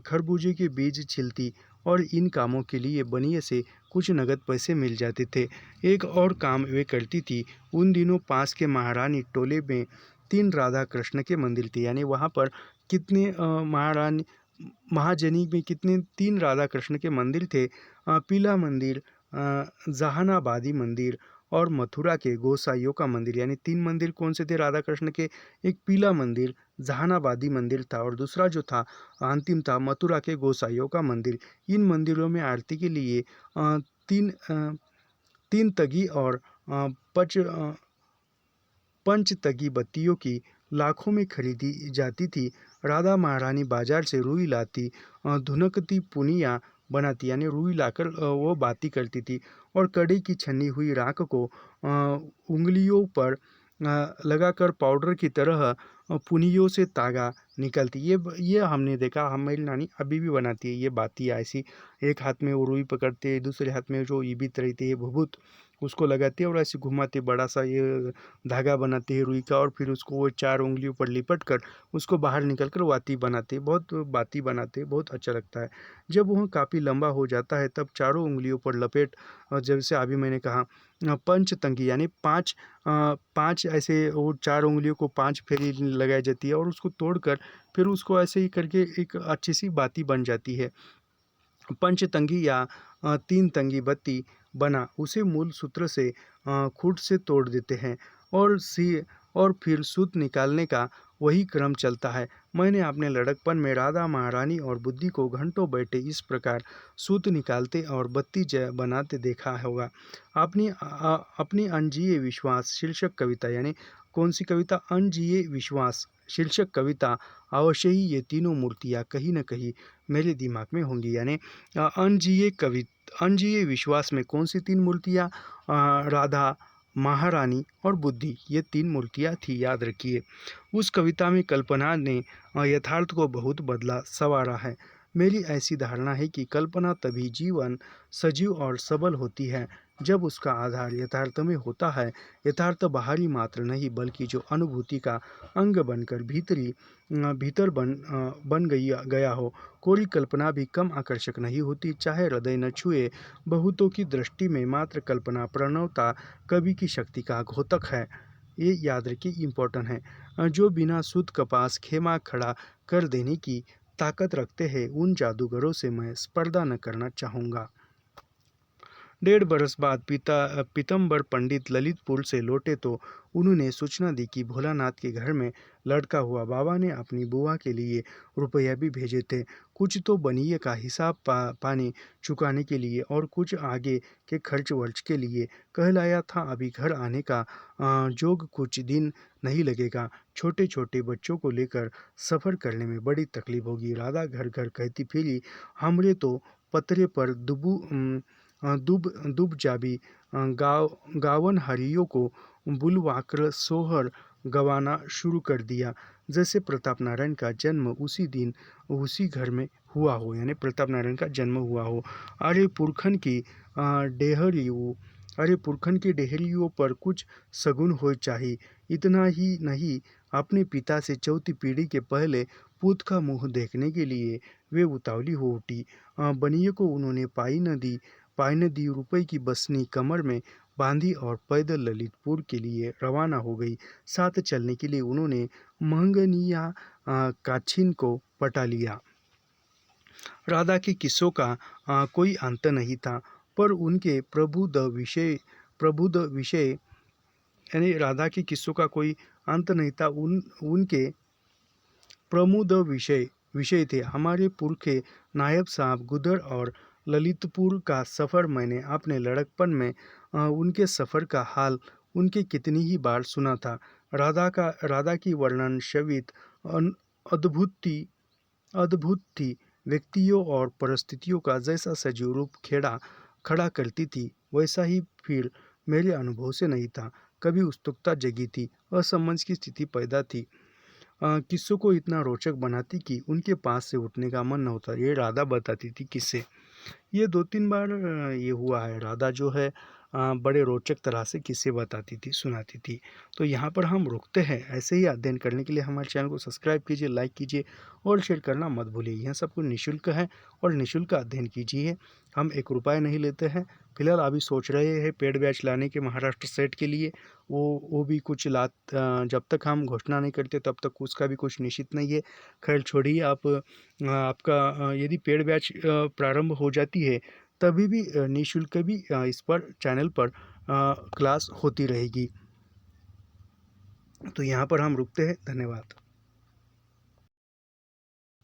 खरबूजे के बीज छिलती, और इन कामों के लिए बनिए से कुछ नगद पैसे मिल जाते थे। एक और काम वे करती थी। उन दिनों पास के महारानी टोले में 3 राधा कृष्ण के मंदिर थे, यानी वहाँ पर कितने महारानी महाजनी में कितने 3 राधा कृष्ण के मंदिर थे। पीला मंदिर, जहानाबादी मंदिर और मथुरा के गोसाइयों का मंदिर, यानी 3 मंदिर कौन से थे राधा कृष्ण के? एक पीला मंदिर, जहानाबादी मंदिर था, और दूसरा जो था अंतिम था मथुरा के गोसाइयों का मंदिर। इन मंदिरों में आरती के लिए अ, तीन अ, 3 तगी और अ, पच अ, पंचतगी बत्तियों की लाखों में खरीदी जाती थी। राधा महारानी बाजार से रुई लाती, धुनकती पुनिया बनाती, यानी रुई लाकर वो बाती करती थी, और कड़ी की छन्नी हुई राख को उंगलियों पर लगाकर पाउडर की तरह पुनियों से तागा निकलती। ये हमने देखा, मेरी नानी अभी भी बनाती है ये बातियाँ ऐसी। एक हाथ में वो रुई पकड़ते, दूसरे हाथ में जो ईबित रहती है भभूत, उसको लगाती है और ऐसे घुमाते, बड़ा सा ये धागा बनाते हैं रुई का, और फिर उसको वो 4 उँगलियों पर लिपट कर उसको बाहर निकल कर वाती बनाते हैं। बहुत बाती बनाते हैं, बहुत अच्छा लगता है। जब वह काफ़ी लंबा हो जाता है तब चारों उँगलियों पर लपेट, जैसे अभी मैंने कहा, पंचतंगी यानी 5 ऐसे वो 4 उँगलियों को 5 फेरी लगाई जाती है, और उसको तोड़कर फिर उसको ऐसे ही करके एक अच्छी सी बाती बन जाती है। पंचतंगी या 3 तंगी बत्ती बना, उसे मूल सूत्र से खूंट से तोड़ देते हैं, और और फिर सूत निकालने का वही क्रम चलता है। मैंने अपने लड़कपन में राधा महारानी और बुद्धि को घंटों बैठे इस प्रकार सूत निकालते और बत्ती बनाते देखा होगा। अपनी अनजिए विश्वास शीर्षक कविता, यानी कौन सी कविता? अनजिए विश्वास शीर्षक कविता। अवश्य ही ये तीनों मूर्तियाँ कहीं न कहीं मेरे दिमाग में होंगी, यानी अनजिए विश्वास में कौन सी 3 मूर्तियाँ? राधा, महारानी और बुद्धि, ये 3 मूर्तियाँ थी, याद रखिए। उस कविता में कल्पना ने यथार्थ को बहुत बदला संवारा है। मेरी ऐसी धारणा है कि कल्पना तभी जीवन सजीव और सबल होती है जब उसका आधार यथार्थ में होता है। यथार्थ बाहरी मात्र नहीं, बल्कि जो अनुभूति का अंग बनकर भीतर बन गया हो। कोरी कल्पना भी कम आकर्षक नहीं होती, चाहे हृदय न छुए। बहुतों की दृष्टि में मात्र कल्पना प्रणवता कवि की शक्ति का घोतक है। ये याद रखिए, इम्पोर्टेंट है। जो बिना सुध कपास खेमा खड़ा कर देने की ताकत रखते हैं, उन जादूगरों से मैं स्पर्धा न करना चाहूँगा। 1.5 बरस बाद पीतम्बर पंडित ललितपुर से लौटे तो उन्होंने सूचना दी कि भोलानाथ के घर में लड़का हुआ। बाबा ने अपनी बुआ के लिए रुपया भी भेजे थे, कुछ तो बनिए का हिसाब पानी चुकाने के लिए, और कुछ आगे के खर्च वर्च के लिए। कहलाया था अभी घर आने का जोग कुछ दिन नहीं लगेगा। छोटे छोटे बच्चों को लेकर सफ़र करने में बड़ी तकलीफ होगी। राधा घर घर कहती फिरी, हमरे तो पतरे पर दुब जाबी गावन हरियों को बुलवाकर सोहर गवाना शुरू कर दिया, जैसे प्रताप नारायण का जन्म उसी दिन उसी घर में हुआ हो, यानी प्रताप नारायण का जन्म हुआ हो। अरे पुरखन की डेहरियों अरे पुरखन की डेहरियों पर कुछ सगुन हो चाहिए। इतना ही नहीं, अपने पिता से चौथी पीढ़ी के पहले पूत का मुँह देखने के लिए वे उतावली हो उठी। बनिए को उन्होंने पाई न दी रुपए की बसनी कमर में बांधी और पैदल ललितपुर के लिए रवाना हो गई। साथ चलने के लिए उन्होंने महंगनिया काछिन को पटा लिया। राधा के किस्सों का कोई अंत नहीं था, पर उनके प्रबुद्ध विषय यानी राधा के किस्सों का कोई अंत नहीं था, उनके प्रमुद विषय थे। हमारे पुरखे नायब साहब गुदर और ललितपुर का सफ़र मैंने अपने लड़कपन में उनके सफ़र का हाल उनके कितनी ही बार सुना था। राधा की वर्णन शवित अद्भुत थी। व्यक्तियों और परिस्थितियों का जैसा सजीव रूप खड़ा करती थी, वैसा ही फिर मेरे अनुभव से नहीं था। कभी उत्सुकता जगी थी, असमंजस की स्थिति पैदा थी। किस्सों को इतना रोचक बनाती कि उनके पास से उठने का मन न होता। ये राधा बताती थी किस्से। ये 2-3 बार ये हुआ है। राधा जो है बड़े रोचक तरह से किस्से बताती थी, सुनाती थी। तो यहाँ पर हम रुकते हैं। ऐसे ही अध्ययन करने के लिए हमारे चैनल को सब्सक्राइब कीजिए, लाइक कीजिए और शेयर करना मत भूलिए। यह सब कुछ निःशुल्क है और निःशुल्क अध्ययन कीजिए। हम 1 रुपया नहीं लेते हैं। फिलहाल अभी सोच रहे हैं पेड बैच लाने के महाराष्ट्र सेट के लिए। वो भी कुछ जब तक हम घोषणा नहीं करते तब तक उसका भी कुछ निश्चित नहीं है। खैर छोड़िए, आपका यदि पेड बैच प्रारंभ हो जाती है तभी भी निःशुल्क भी इस पर चैनल पर क्लास होती रहेगी। तो यहाँ पर हम रुकते हैं। धन्यवाद।